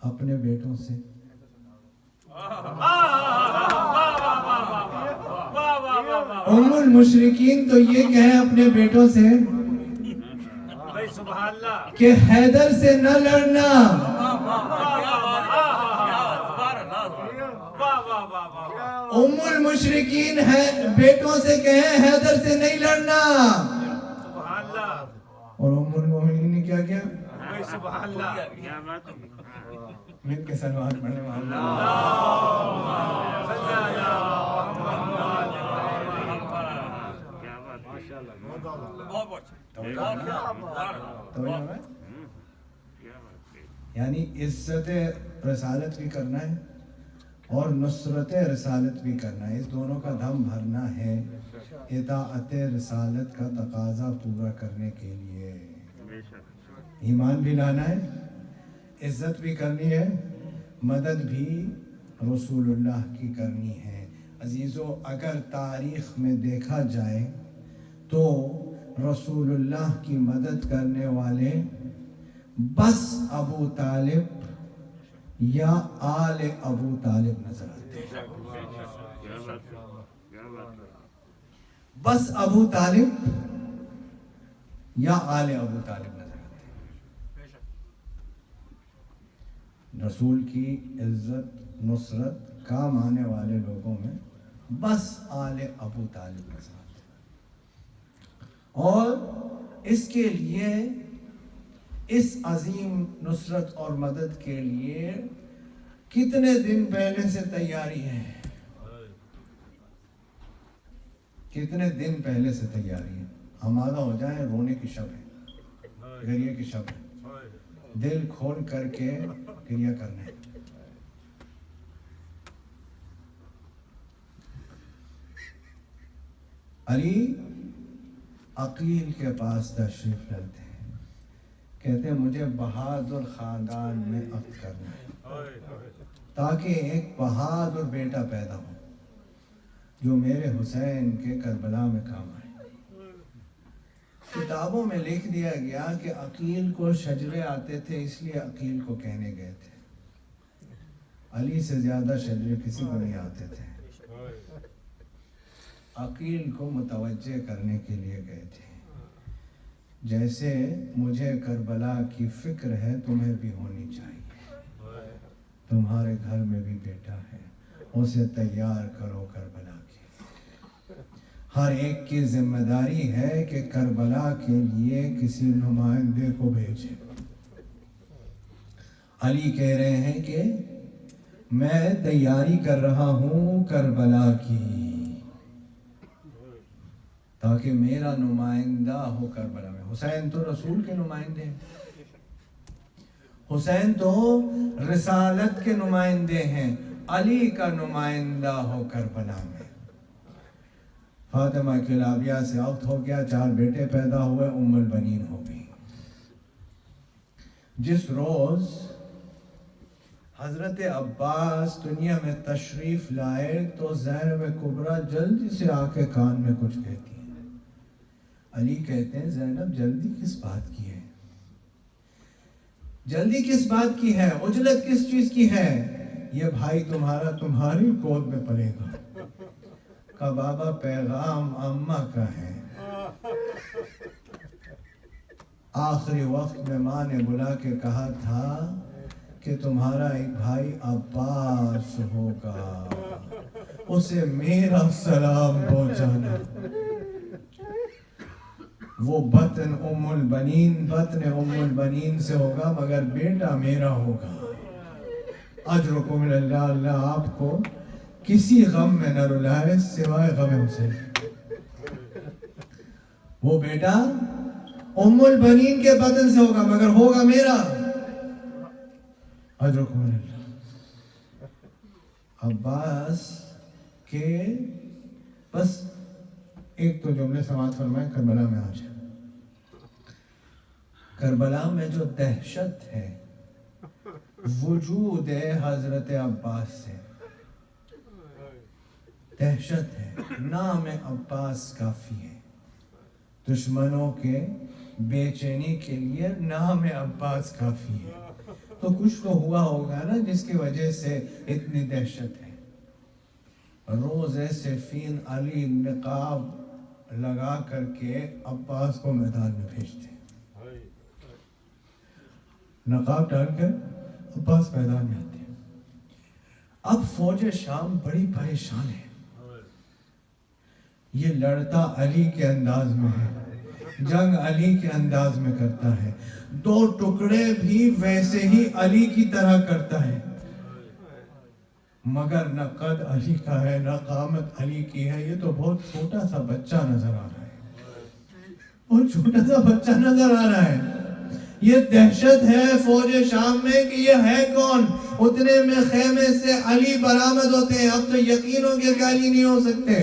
اپنے بیٹوں سے, ام المشرقین تو یہ کہیں اپنے بیٹوں سے کہ حیدر سے نہ لڑنا. ام المشرقین ہے بیٹوں سے کہیں حیدر سے نہیں لڑنا. اور ام المومنین نے کیا کیا؟ مل کے سلوات پڑھنے والا. یعنی عزت رسالت بھی کرنا ہے اور نصرت رسالت بھی کرنا ہے. اس دونوں کا دم بھرنا ہے اطاعت رسالت کا تقاضا پورا کرنے کے لیے. ایمان بھی لانا ہے, عزت بھی کرنی ہے, مدد بھی رسول اللہ کی کرنی ہے. عزیزو, اگر تاریخ میں دیکھا جائے تو رسول اللہ کی مدد کرنے والے بس ابو طالب یا آل ابو طالب نظر آتے ہیں. بس ابو طالب یا آل ابو طالب نظر آتے ہیں. رسول کی عزت نصرت کام آنے والے لوگوں میں بس آل ابو طالب نظر آتے ہیں. اور اس کے لیے, اس عظیم نصرت اور مدد کے لیے کتنے دن پہلے سے تیاری ہے, کتنے دن پہلے سے تیاری ہے. آمادہ ہو جائیں, رونے کی شب ہے, گریے کی شب ہے, دل کھول کر کے گریہ کرنا ہے. علی عقیل کے پاس تشریف لاتے ہیں, کہتے ہیں مجھے بہادر خاندان میں عقد کرنا ہے تاکہ ایک بہادر بیٹا پیدا ہو جو میرے حسین کے کربلا میں کام آئے. کتابوں میں لکھ دیا گیا کہ عقیل کو شجرے آتے تھے, اس لیے عقیل کو کہنے گئے تھے. علی سے زیادہ شجرے کسی کو نہیں آتے تھے. عقیل کو متوجہ کرنے کے لیے گئے تھے. جیسے مجھے کربلا کی فکر ہے تمہیں بھی ہونی چاہیے. تمہارے گھر میں بھی بیٹا ہے, اسے تیار کرو کربلا کی. ہر ایک کی ذمہ داری ہے کہ کربلا کے لیے کسی نمائندے کو بھیجے. علی کہہ رہے ہیں کہ میں تیاری کر رہا ہوں کربلا کی تاکہ میرا نمائندہ ہو کربلا میں. حسین تو رسول کے نمائندے ہیں, حسین تو رسالت کے نمائندے ہیں, علی کا نمائندہ ہو کربلا میں. فاطمہ کلابیہ سے عقد ہو گیا, 4 بیٹے پیدا ہوئے, ام البنین ہو گئی. جس روز حضرت عباس دنیا میں تشریف لائے تو زینب کبریٰ جلدی سے آ کے کان میں کچھ کہتی ہیں. علی کہتے ہیں زینب جلدی کس بات کی ہے, جلدی کس بات کی ہے, عجلت کس چیز کی ہے؟ یہ بھائی تمہارا تمہاری گود میں پلے گا. کا بابا پیغام اماں کا ہے. آخری وقت میں ماں نے بلا کے کہا تھا کہ تمہارا ایک بھائی عباس ہوگا, اسے میرا سلام پہنچانا. وہ بطن ام البنین سے ہوگا مگر بیٹا میرا ہوگا. اجرکم اللہ, اللہ آپ کو کسی غم میں نہ رلائے سوائے غم حسین. وہ بیٹا ام البنین کے بطن سے ہوگا مگر ہوگا میرا. اجرکم اللہ. عباس کے بس ایک تو جملے سماعت فرمائیں, کربلا میں آ جائے. کربلا میں جو دہشت ہے وجود ہے حضرت عباس سے. دہشت ہے, نام عباس کافی ہے. دشمنوں کے بے چینی کے لیے نام عباس کافی ہے. تو کچھ تو ہوا ہوگا نا جس کی وجہ سے اتنی دہشت ہے. روز صفین علی نقاب لگا کر کے عباس کو میدان میں بھیجتے ہیں. نقاب ڈال کر عباس میدان میں آتے ہیں. اب فوج شام بڑی پریشان ہے. یہ لڑتا علی کے انداز میں ہے, جنگ علی کے انداز میں کرتا ہے, 2 ٹکڑے بھی ویسے ہی علی کی طرح کرتا ہے. مگر نہ قد علی کا ہے نہ قامت علی کی ہے. یہ تو بہت چھوٹا سا بچہ نظر آ رہا ہے, بہت چھوٹا سا بچہ نظر آ رہا ہے. یہ دہشت ہے فوج شام میں کہ یہ ہے کون. اتنے میں خیمے سے علی برآمد ہوتے ہیں. اب تو یقین ہو گیا کہ علی نہیں ہو سکتے.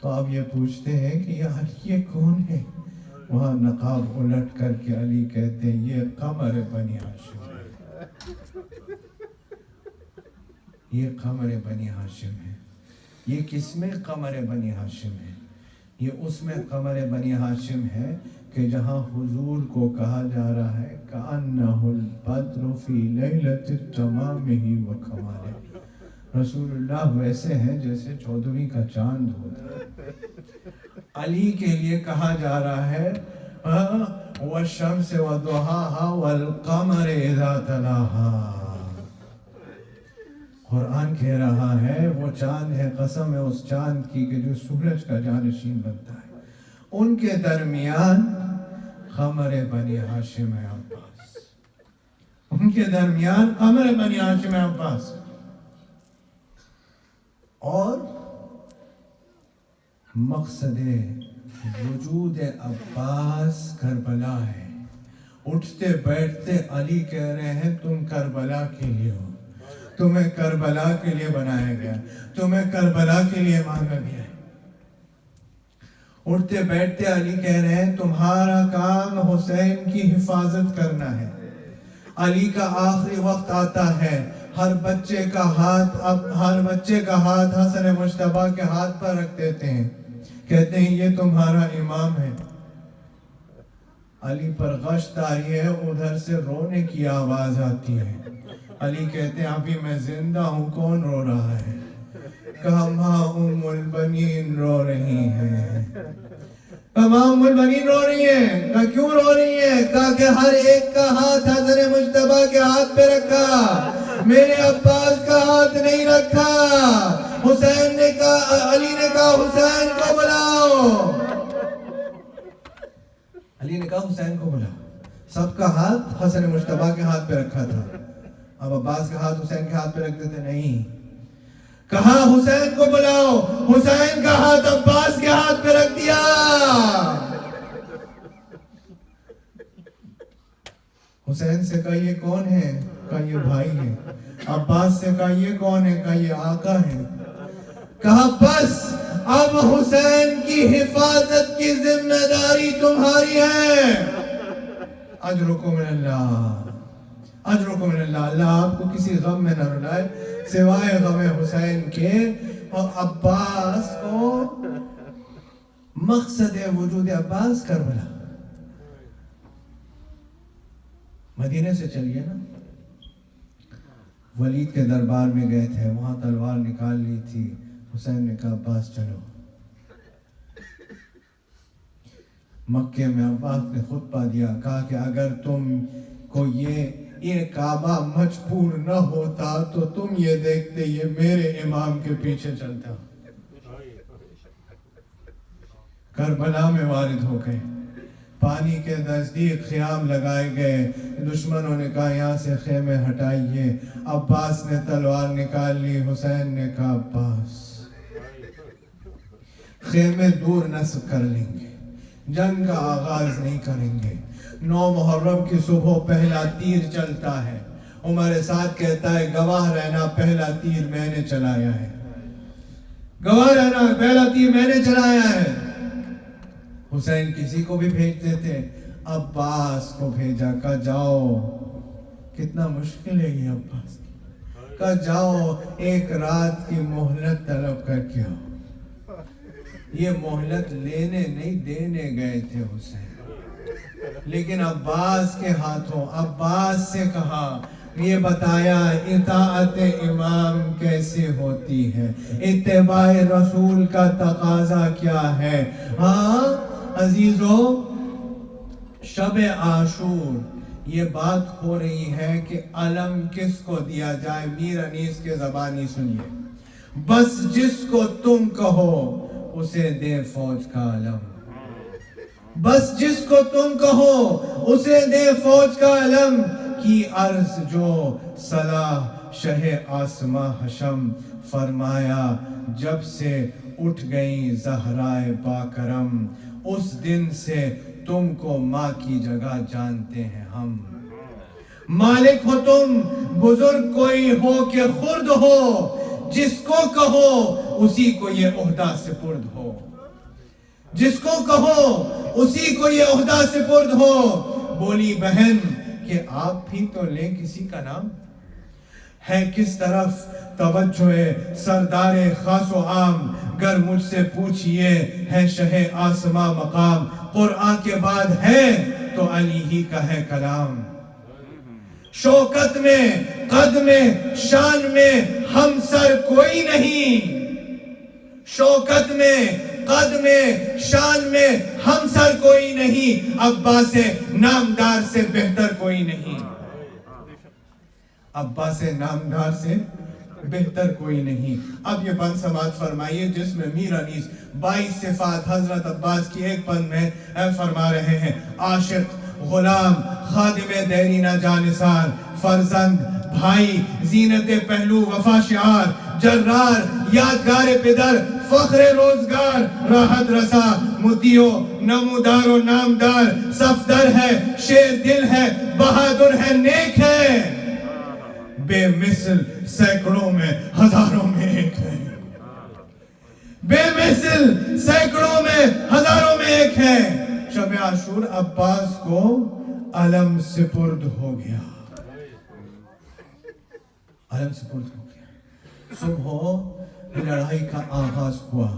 تو اب یہ پوچھتے ہیں کہ یہ کون ہے. وہاں نقاب الٹ کر کے علی کہتے ہیں یہ قمر بنی ہاشم ہے. یہ قمر بنی ہاشم ہے. یہ کس میں قمر بنی ہاشم ہے؟ یہ اس میں قمر بنی ہاشم ہے کہ جہاں حضور کو کہا جا رہا ہے کأنہ البدر فی لیلۃ تمامہ و کمالہ. رسول اللہ ویسے ہیں جیسے 14ویں کا چاند ہوتا ہے. علی کے لیے کہا جا رہا ہے والشمس وضحاها والقمر اذا تلاها. قرآن کہہ رہا ہے وہ چاند ہے، قسم ہے اس چاند کی کہ جو سورج کا جانشین بنتا ہے. ان کے درمیان قمر بنی ہاشم ہے عباس. ان کے درمیان قمر بنی ہاشم ہے عباس. اور مقصد وجود عباس کربلا ہے. اٹھتے بیٹھتے علی کہہ رہے ہیں تم کربلا کے لیے ہو، تمہیں کربلا کے لیے بنایا گیا، تمہیں کربلا کے لیے مانگا گیا. اٹھتے بیٹھتے علی کہہ رہے ہیں تمہارا کام حسین کی حفاظت کرنا ہے. علی کا آخری وقت آتا ہے، ہر بچے کا ہاتھ حسن مجتبیٰ کے ہاتھ پر رکھ دیتے ہیں، کہتے ہیں یہ تمہارا امام ہے. علی پر غشت آ رہی ہے، ادھر سے رونے کی آواز آتی ہے. علی کہتے ہیں ابھی میں زندہ ہوں، کون رو رہا ہے؟ کہا ماں ام البنین رو رہی ہیں. ماں ام البنین رو رہی ہیں. کہا کیوں رو رہی ہیں؟ کہا کہ ہر ایک کا ہاتھ حسن مجتبیٰ کے ہاتھ پہ رکھا، میرے عباس کا ہاتھ نہیں رکھا. حسین نے کہا، علی نے کہا حسین کو بلاؤ. علی نے کہا حسین کو بلاؤ. سب کا ہاتھ حسن مجتبیٰ کے ہاتھ پہ رکھا تھا. اب عباس کا ہاتھ حسین کے ہاتھ پہ رکھ دیتے نہیں. کہا حسین کو بلاؤ. حسین کا ہاتھ عباس کے ہاتھ پہ رکھ دیا. حسین سے کہا یہ کون ہے؟ کہا یہ بھائی ہے. عباس سے کہا یہ کون ہے؟ کہا یہ آقا ہے. کہا بس اب حسین کی حفاظت کی ذمہ داری تمہاری ہے. اجرکم من اللہ، اجرکم من اللہ. اللہ آپ کو کسی غم میں نہ رلائے سوائے غم حسین کے. اور عباس کو مقصد وجود عباس کربلا. مدینے سے چلیے نا، ولید کے دربار میں گئے تھے، وہاں تلوار نکال لی تھی. حسین نے کہا عباس چلو. مکے میں عباس نے خطبہ دیا، کہا کہ اگر تم کو یہ کعبہ مجبور نہ ہوتا تو تم یہ دیکھتے یہ میرے امام کے پیچھے چلتا. کربلا میں وارد ہو گئے، پانی کے نزدیک خیام لگائے گئے. دشمنوں نے کہا یہاں سے خیمے ہٹائیے. عباس نے تلوار نکال لی. حسین نے کہا عباس خیمے دور نصب کر لیں گے، جنگ کا آغاز نہیں کریں گے. 9 محرم کی صبح پہلا تیر چلتا ہے. عمر سعد کہتا ہے گواہ رہنا پہلا تیر میں نے چلایا ہے، گواہ رہنا پہلا تیر میں نے چلایا ہے. حسین کسی کو بھی بھیجتے تھے، عباس کو بھیجا. کہا جاؤ. کتنا مشکل ہے یہ عباس. کہا جاؤ ایک رات کی مہلت طلب کر کے آؤ. یہ مہلت لینے نہیں دینے گئے تھے حسین، لیکن عباس کے ہاتھوں عباس سے کہا، یہ بتایا اطاعت امام کیسے ہوتی ہے، اتباع رسول کا تقاضا کیا ہے. ہاں عزیزو، شب عاشور یہ بات ہو رہی ہے کہ علم کس کو دیا جائے. میر انیس کے زبانی سنیے. بس جس کو تم کہو اسے دے فوج کا علم، بس جس کو تم کہو اسے دے فوج کا علم. کی عرض جو صلاح شہ آسماں حشم، فرمایا جب سے اٹھ گئیں زہرائے با کرم، اس دن سے تم کو ماں کی جگہ جانتے ہیں ہم. مالک ہو تم بزرگ کوئی ہو کہ خرد ہو, جس کو کہو اسی کو یہ عہدہ سپرد ہو. جس کو کہو اسی کو یہ عہدہ سپرد ہو. بولی بہن کہ آپ بھی تو لیں کسی کا نام. ہے کس طرف توجہ سردار خاص و عام, گر مجھ سے پوچھئے ہے شہ آسماں مقام. قرآن کے بعد ہے تو علی ہی کا ہے کلام. شوکت میں قد میں شان میں ہم سر کوئی نہیں. شوکت میں قد میں شان میں ہم سر کوئی نہیں. عباس نامدار سے بہتر کوئی نہیں. عباس نامدار سے بہتر کوئی نہیں. اب یہ بند سماعت فرمائیے جس میں میر انیس 22 صفات حضرت عباس کی ایک بند میں فرما رہے ہیں. عاشق, غلام, خادم دیرینہ جانثار, فرزند, بھائی, زینت پہلو, وفا شعار, جرار, یادگار پدر, فخر روزگار, راحت رسا, مطیع, نمودار و نامدار, صفدر ہے, شیر دل ہے, بہادر ہے, نیک ہے, بے مثل سینکڑوں میں ہزاروں میں ایک ہے. بے مثل سینکڑوں میں ہزاروں میں ایک ہے. شب عاشور عباس کو علم سپرد ہو گیا. علم سپرد ہو گیا. صبح لڑائی کا آغاز ہوا.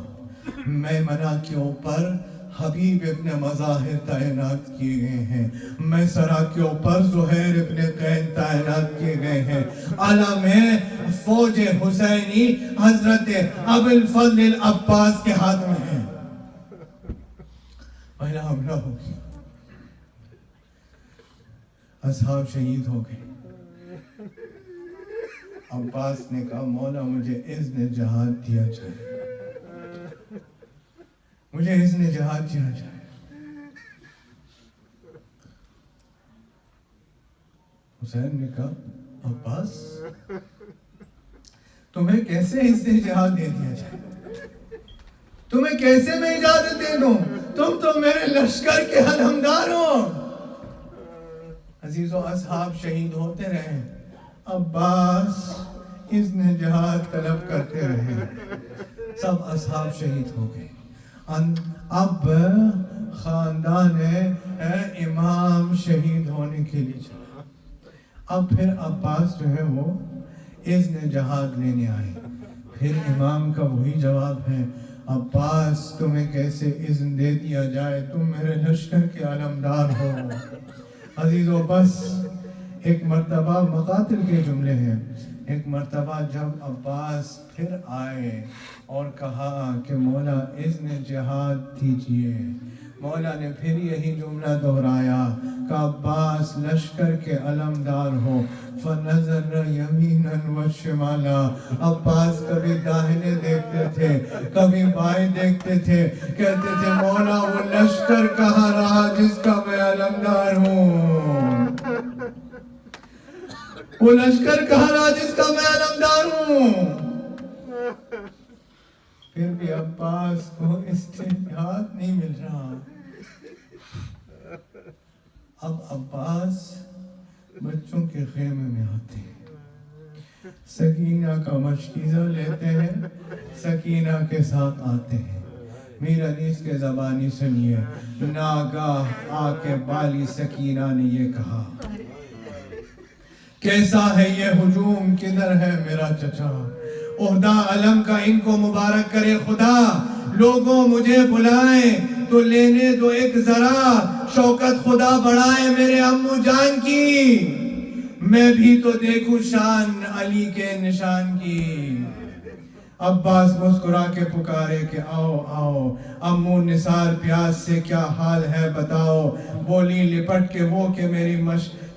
میمنہ کے اوپر حبیب ابن مظاہر تعینات کیے گئے ہیں. میسرہ کے اوپر زہیر ابن قین تعینات کیے گئے ہیں. علم فوج حسینی حضرت ابو الفضل العباس کے ہاتھ میں ہے. پہلا حملہ ہو گیا. اصحاب شہید ہو گئے. عباس نے کہا مولا مجھے اذن جہاد دیا جائے. مجھے اذن جہاد دیا جائے. حسین نے کہا عباس تمہیں کیسے اذن جہاد دے دیا جائے؟ تمہیں کیسے میں اجازت دے دوں؟ تم تو میرے لشکر کے علمدار ہو. عزیزو اصحاب شہید ہوتے رہے. عباس اذن جہاد طلب کرتے رہے. سب اصحاب شہید ہو گئے. اب خاندان امام شہید ہونے کے لیے چلا. اب پھر عباس جو ہے وہ اذن جہاد لینے آئے. پھر امام کا وہی جواب ہے عباس تمہیں کیسے اذن دے دیا جائے, تم میرے لشکر کے علمدار ہو. عزیزو بس ایک مرتبہ مقاتل کے جملے ہیں. ایک مرتبہ جب عباس پھر آئے اور کہا کہ مولا اذن جہاد دیجئے, مولا نے پھر یہی جملہ دہرایا کہ عباس لشکر کے علمدار ہو. فنظر یمینا و شمالا. عباس کبھی داہنے دیکھتے تھے کبھی بائیں دیکھتے تھے. کہتے تھے مولا وہ لشکر کہاں رہا جس کا میں علمدار ہوں. وہ لشکر کہاں رہا جس کا میں علمدار ہوں. پھر بھی عباس کو استجابت نہیں مل رہا. اب عباس بچوں کے خیمے میں آتے ہیں, سکینہ کا مشکیزہ لیتے ہیں, سکینہ کے ساتھ آتے ہیں. میر انیس کے زبانی سنیے. ناگاہ آ کے بالی سکینہ نے یہ کہا کیسا ہے یہ ہجوم, کدھر ہے میرا چچا, عہدہ علم کا ان کو مبارک کرے خدا. لوگوں مجھے بلائیں تو لینے دو ایک ذرا, شوکت خدا بڑھائے میرے امو جان کی. میں بھی تو دیکھوں شان علی کے نشان کی. عباس مسکرا کے پکارے کہ آؤ آؤ امو نثار پیاس سے کیا حال ہے بتاؤ. بولی لپٹ کے وہ کہ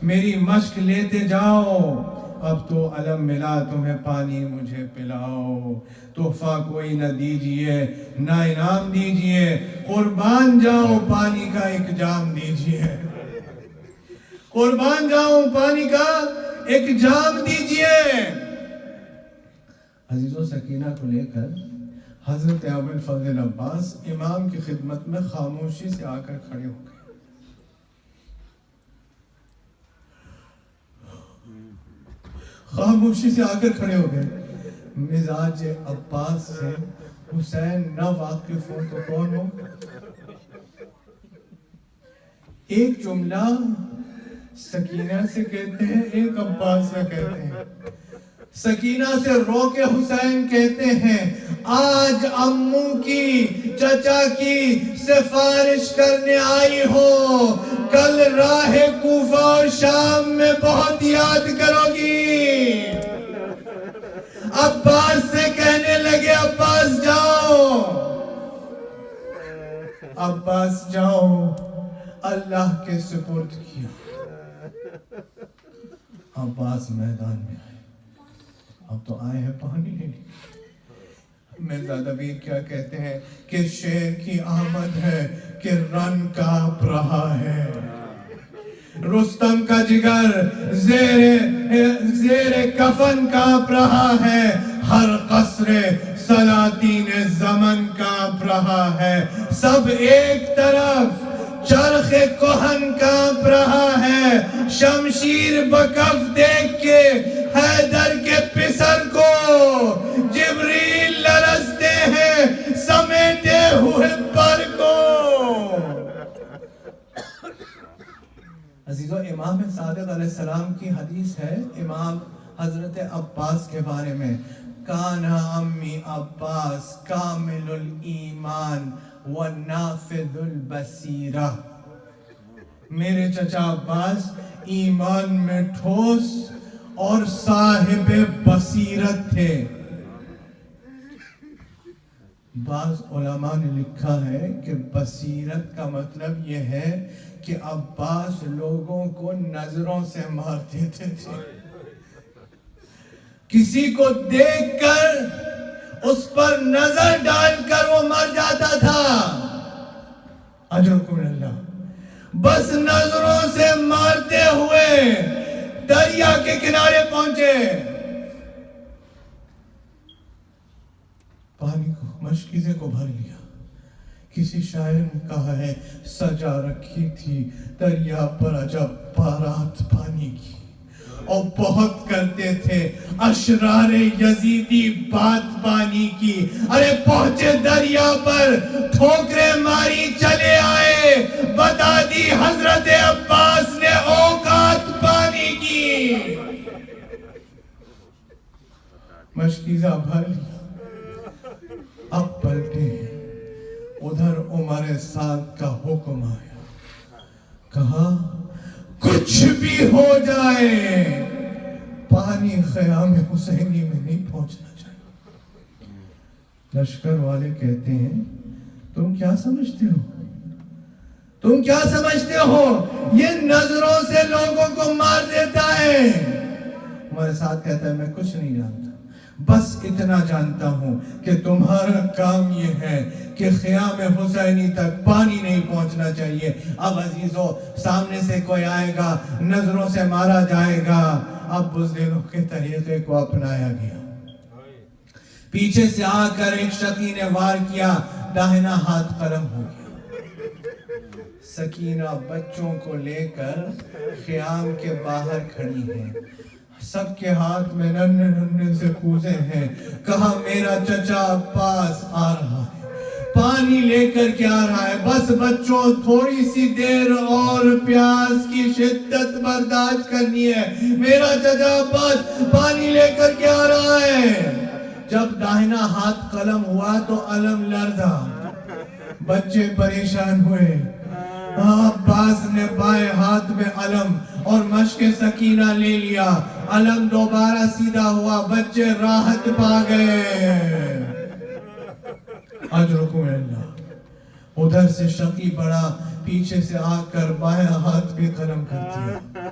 میری مشک لیتے جاؤ. اب تو علم ملا تمہیں پانی مجھے پلاؤ. تحفہ کوئی نہ دیجئے نہ انعام دیجئے, قربان جاؤ پانی کا ایک جام دیجئے. قربان جاؤ پانی کا ایک جام دیجئے. عزیزو سکینہ کو لے کر حضرت ابو الفضل عباس امام کی خدمت میں خاموشی سے آ کر کھڑے ہو گئے. خاموشی سے آ کر کھڑے ہو گئے. مزاج عباس سے حسین نہ واقف ہو تو کون ہو؟ ایک جملہ سکینہ سے کہتے ہیں، ایک عباس سے کہتے ہیں. سکینہ سے رو کے حسین کہتے ہیں آج امو کی چچا کی سفارش کرنے آئی ہو، کل راہ کوفہ اور شام میں بہت یاد کرو گی. عباس سے کہنے لگے عباس جاؤ، عباس جاؤ، اللہ کے سپرد کیا. عباس میدان میں آئے. اب تو آئے ہیں پانی لینے. مرزا دبیر کیا کہتے ہیں کہ شیر کی آمد ہے کہ رن کانپ رہا ہے. رستم کا جگر زیر کفن کانپ رہا ہے. ہر قصر سلاطین زمن کانپ رہا ہے. سب ایک طرف چرخ کہن کانپ رہا ہے. شمشیر بکف دیکھ کے حیدر کے پسر کو جبریل لرزتے ہیں سمیٹے ہوئے پر کو. عزیزو، امام صادق علیہ السلام کی حدیث ہے امام حضرت عباس کے بارے میں، کانا امی عباس کامل الایمان ونافذ البصیرہ. میرے چچا عباس ایمان میں ٹھوس اور صاحب بصیرت تھے. بعض علماء نے لکھا ہے کہ بصیرت کا مطلب یہ ہے کہ عباس لوگوں کو نظروں سے مار دیتے تھے. کسی کو دیکھ کر اس پر نظر ڈال کر وہ مر جاتا تھا. اجرکم اللہ. بس نظروں سے مارتے ہوئے دریا کے کنارے پہنچے. پانی کو مشکیزے کو بھر لیا. کسی شاعر نے کہا ہے سجا رکھی تھی دریا پر عجب بارات پانی کی، اور بہت کرتے تھے اشرار یزیدی بات پانی کی. ارے پہنچے دریا پر ٹھوکریں ماری چلے آئے، بتا دی حضرت عباس نے اوقات پانی کی. مشکیزہ بھر لی. اب پلٹے. ادھر عمر سعد کا حکم آیا. کہا کچھ بھی ہو جائے پانی خیام حسینی میں نہیں پہنچنا چاہیے. لشکر والے کہتے ہیں تم کیا سمجھتے ہو؟ تم کیا سمجھتے ہو یہ نظروں سے لوگوں کو مار دیتا ہے؟ ہمارے ساتھ کہتا ہے میں کچھ نہیں جانتا، بس اتنا جانتا ہوں کہ تمہارا کام یہ ہے کہ خیام حسینی تک پانی نہیں پہنچنا چاہیے. اب عزیزو، سامنے سے کوئی آئے گا، نظروں سے مارا جائے گا. اب بزدلوں کے طریقے کو اپنایا گیا. پیچھے سے آ کر ایک شقی نے وار کیا، داہنا ہاتھ قلم ہو گیا. سکینہ بچوں کو لے کر خیام کے باہر کھڑی ہیں. سب کے ہاتھ میں ننھے ننھے سے کوزے ہیں. کہا میرا چچا عباس آ رہا ہے، پانی لے کر کے آ رہا ہے. بس بچوں تھوڑی سی دیر اور پیاس کی شدت برداشت کرنی ہے. میرا چچا عباس پانی لے کر کے آ رہا ہے. جب داہنا ہاتھ قلم ہوا تو علم لرزا. بچے پریشان ہوئے. عباس نے بائیں ہاتھ میں علم اور مشق سکینہ لے لیا. علم دوبارہ سیدھا ہوا. بچے راحت پا گئے. اجرکم اللہ. ادھر سے شقی بڑا پیچھے سے آ کر بائیں ہاتھ پہ قلم کر دیا.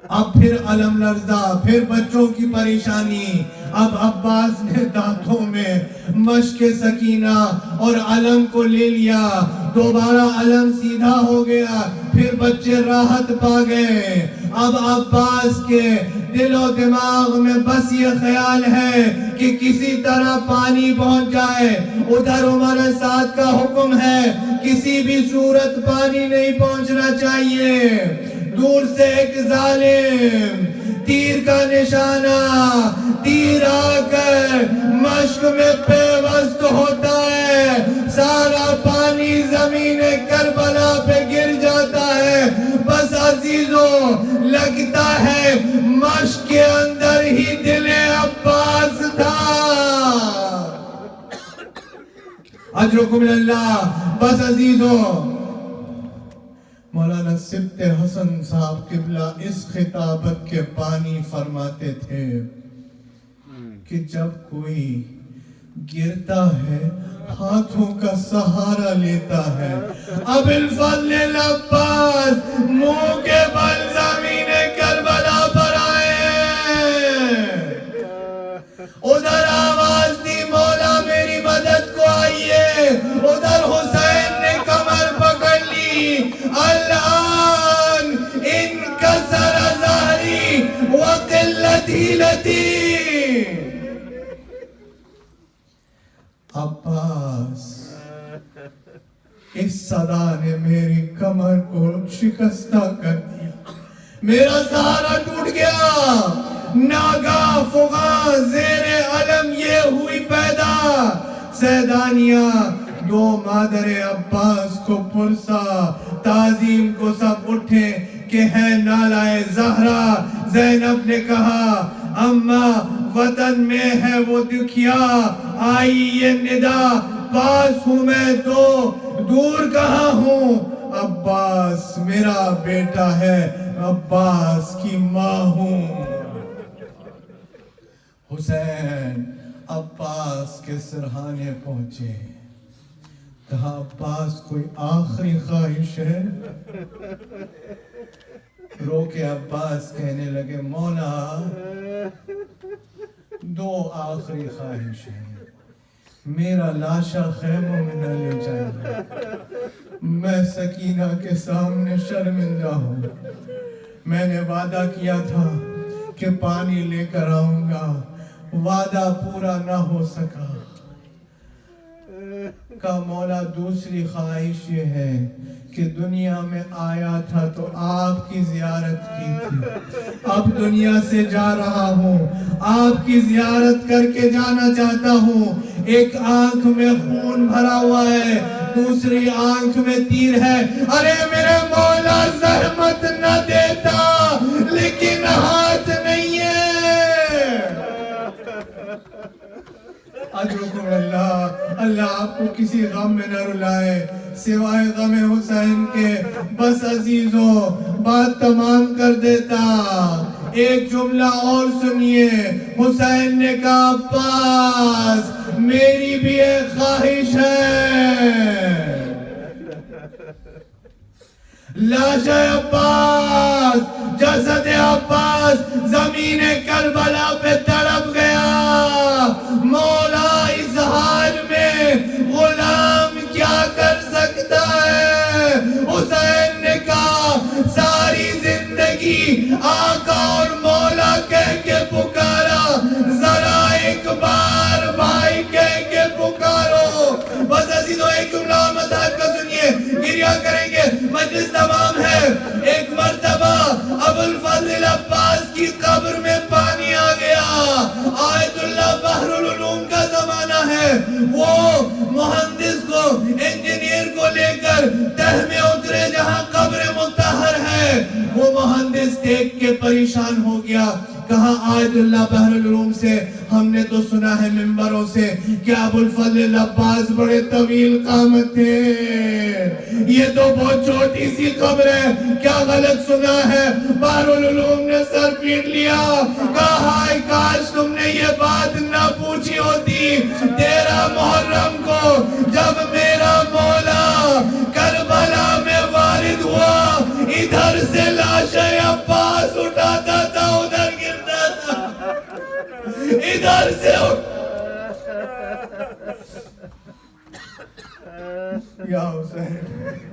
اب پھر علم لرزا، پھر بچوں کی پریشانی. اب عباس نے دانتوں میں مشق سکینہ اور علم کو لے لیا. دوبارہ علم سیدھا ہو گیا. پھر بچے راحت پا گئے. اب عباس کے دل و دماغ میں بس یہ خیال ہے کہ کسی طرح پانی پہنچ جائے. ادھر عمر سعد کا حکم ہے کسی بھی صورت پانی نہیں پہنچنا چاہیے. دور سے ایک ظالم تیر کا نشانہ، تیر آ کر مشک میں پیوست ہوتا ہے، سارا پانی زمین کربلا پہ گر جاتا ہے۔ بس عزیزوں، لگتا ہے مشک کے اندر ہی دل عباس تھا۔ اجرکم اللہ۔ بس عزیزوں، مولانا سبت حسن صاحب قبلہ اس خطابت کے بانی فرماتے تھے کہ جب کوئی گرتا ہے ہاتھوں کا سہارا لیتا ہے، اب الفضل العباس منہ کے بل زمین کربلا پر آئے، ادھر آواز دی مولا میری مدد کو آئیے، ادھر حسین نے کمر پکڑ لی، الان انکسر ظہری وقلت حیلتی۔ عباس، اس صدا نے میری کمر کو شکستہ کر دیا، میرا سہارا ٹوٹ گیا۔ ناگاہ فغاں زیر علم یہ ہوئی پیدا، سیدانیہ دو مادر عباس کو پرسا، تعظیم کو سب اٹھے کہ ہے نالائے زہرا۔ زینب نے کہا اماں وطن میں ہے وہ دکھیا، آئی یہ ندا، پاس ہوں میں تو دور کہاں ہوں، عباس میرا بیٹا ہے، عباس کی ماں ہوں۔ حسین عباس کے سرہانے پہنچے، کہا عباس کوئی آخری خواہش ہے؟ رو کے عباس کہنے لگے مولا دو آخری خواہش ہیں، میرا لاشا خیموں میں نہ لے جائیے، میں سکینہ کے سامنے شرمندہ ہوں، میں نے وعدہ کیا تھا کہ پانی لے کر آؤں گا، وعدہ پورا نہ ہو سکا۔ کہا مولا دوسری خواہش یہ ہے کہ دنیا میں آیا تھا تو آپ کی زیارت کی تھی، اب دنیا سے جا رہا ہوں، آپ کی زیارت کر کے جانا چاہتا ہوں۔ ایک آنکھ میں خون بھرا ہوا ہے، دوسری آنکھ میں تیر ہے، ارے میرے مولا زحمت نہ دیتا لیکن ہاتھ نہیں ہے۔ اجرکم اللہ، اللہ آپ کو کسی غم میں نہ رلائے سوائے غم حسین کے۔ بس عزیزوں بات تمام کر دیتا، ایک جملہ اور سنیے۔ حسین نے کہا عباس میری بھی ایک خواہش ہے، لاش عباس، جسد عباس زمین کربلا پہ تڑپ گیا۔ مولا اس حال میں غلام کیا کر سکتا ہے؟ حسین نے کہا ساری زندگی آقا اور مولا کہہ کے پکارا، ذرا ایک بار بھائی کہہ کے پکارو۔ بس عزیزوں ایک جملہ مذاہب کا سنیے، گریہ کریں گے، مجلس تمام ہے۔ ایک مرتبہ ابو الفضل عباس کی قبر میں پانی آ گیا، آیت اللہ بحر العلوم کا زمانہ ہے، وہ مہندس کو انجینئر کو لے کر تہ میں اترے جہاں قبر مطہر ہے۔ وہ مہندس دیکھ کے پریشان ہو گیا، کہا آیت اللہ بحر العلوم سے ہم نے تو سنا ہے ممبروں سے کہ ابو الفضل عباس بڑے طویل قامت تھے، یہ تو بہت چھوٹی سی قبر ہے، کیا غلط سنا ہے؟ بحر العلوم نے سر پیٹ لیا، کہا ہائے کاش تم نے یہ بات نہ پوچھی ہوتی۔ 13 محرم کو جب میرا مولا کربلا میں وارد ہوا، ادھر سے لاش عباس اٹھاتا تھا، ادھر گرتا تھا، ادھر سے یا حسین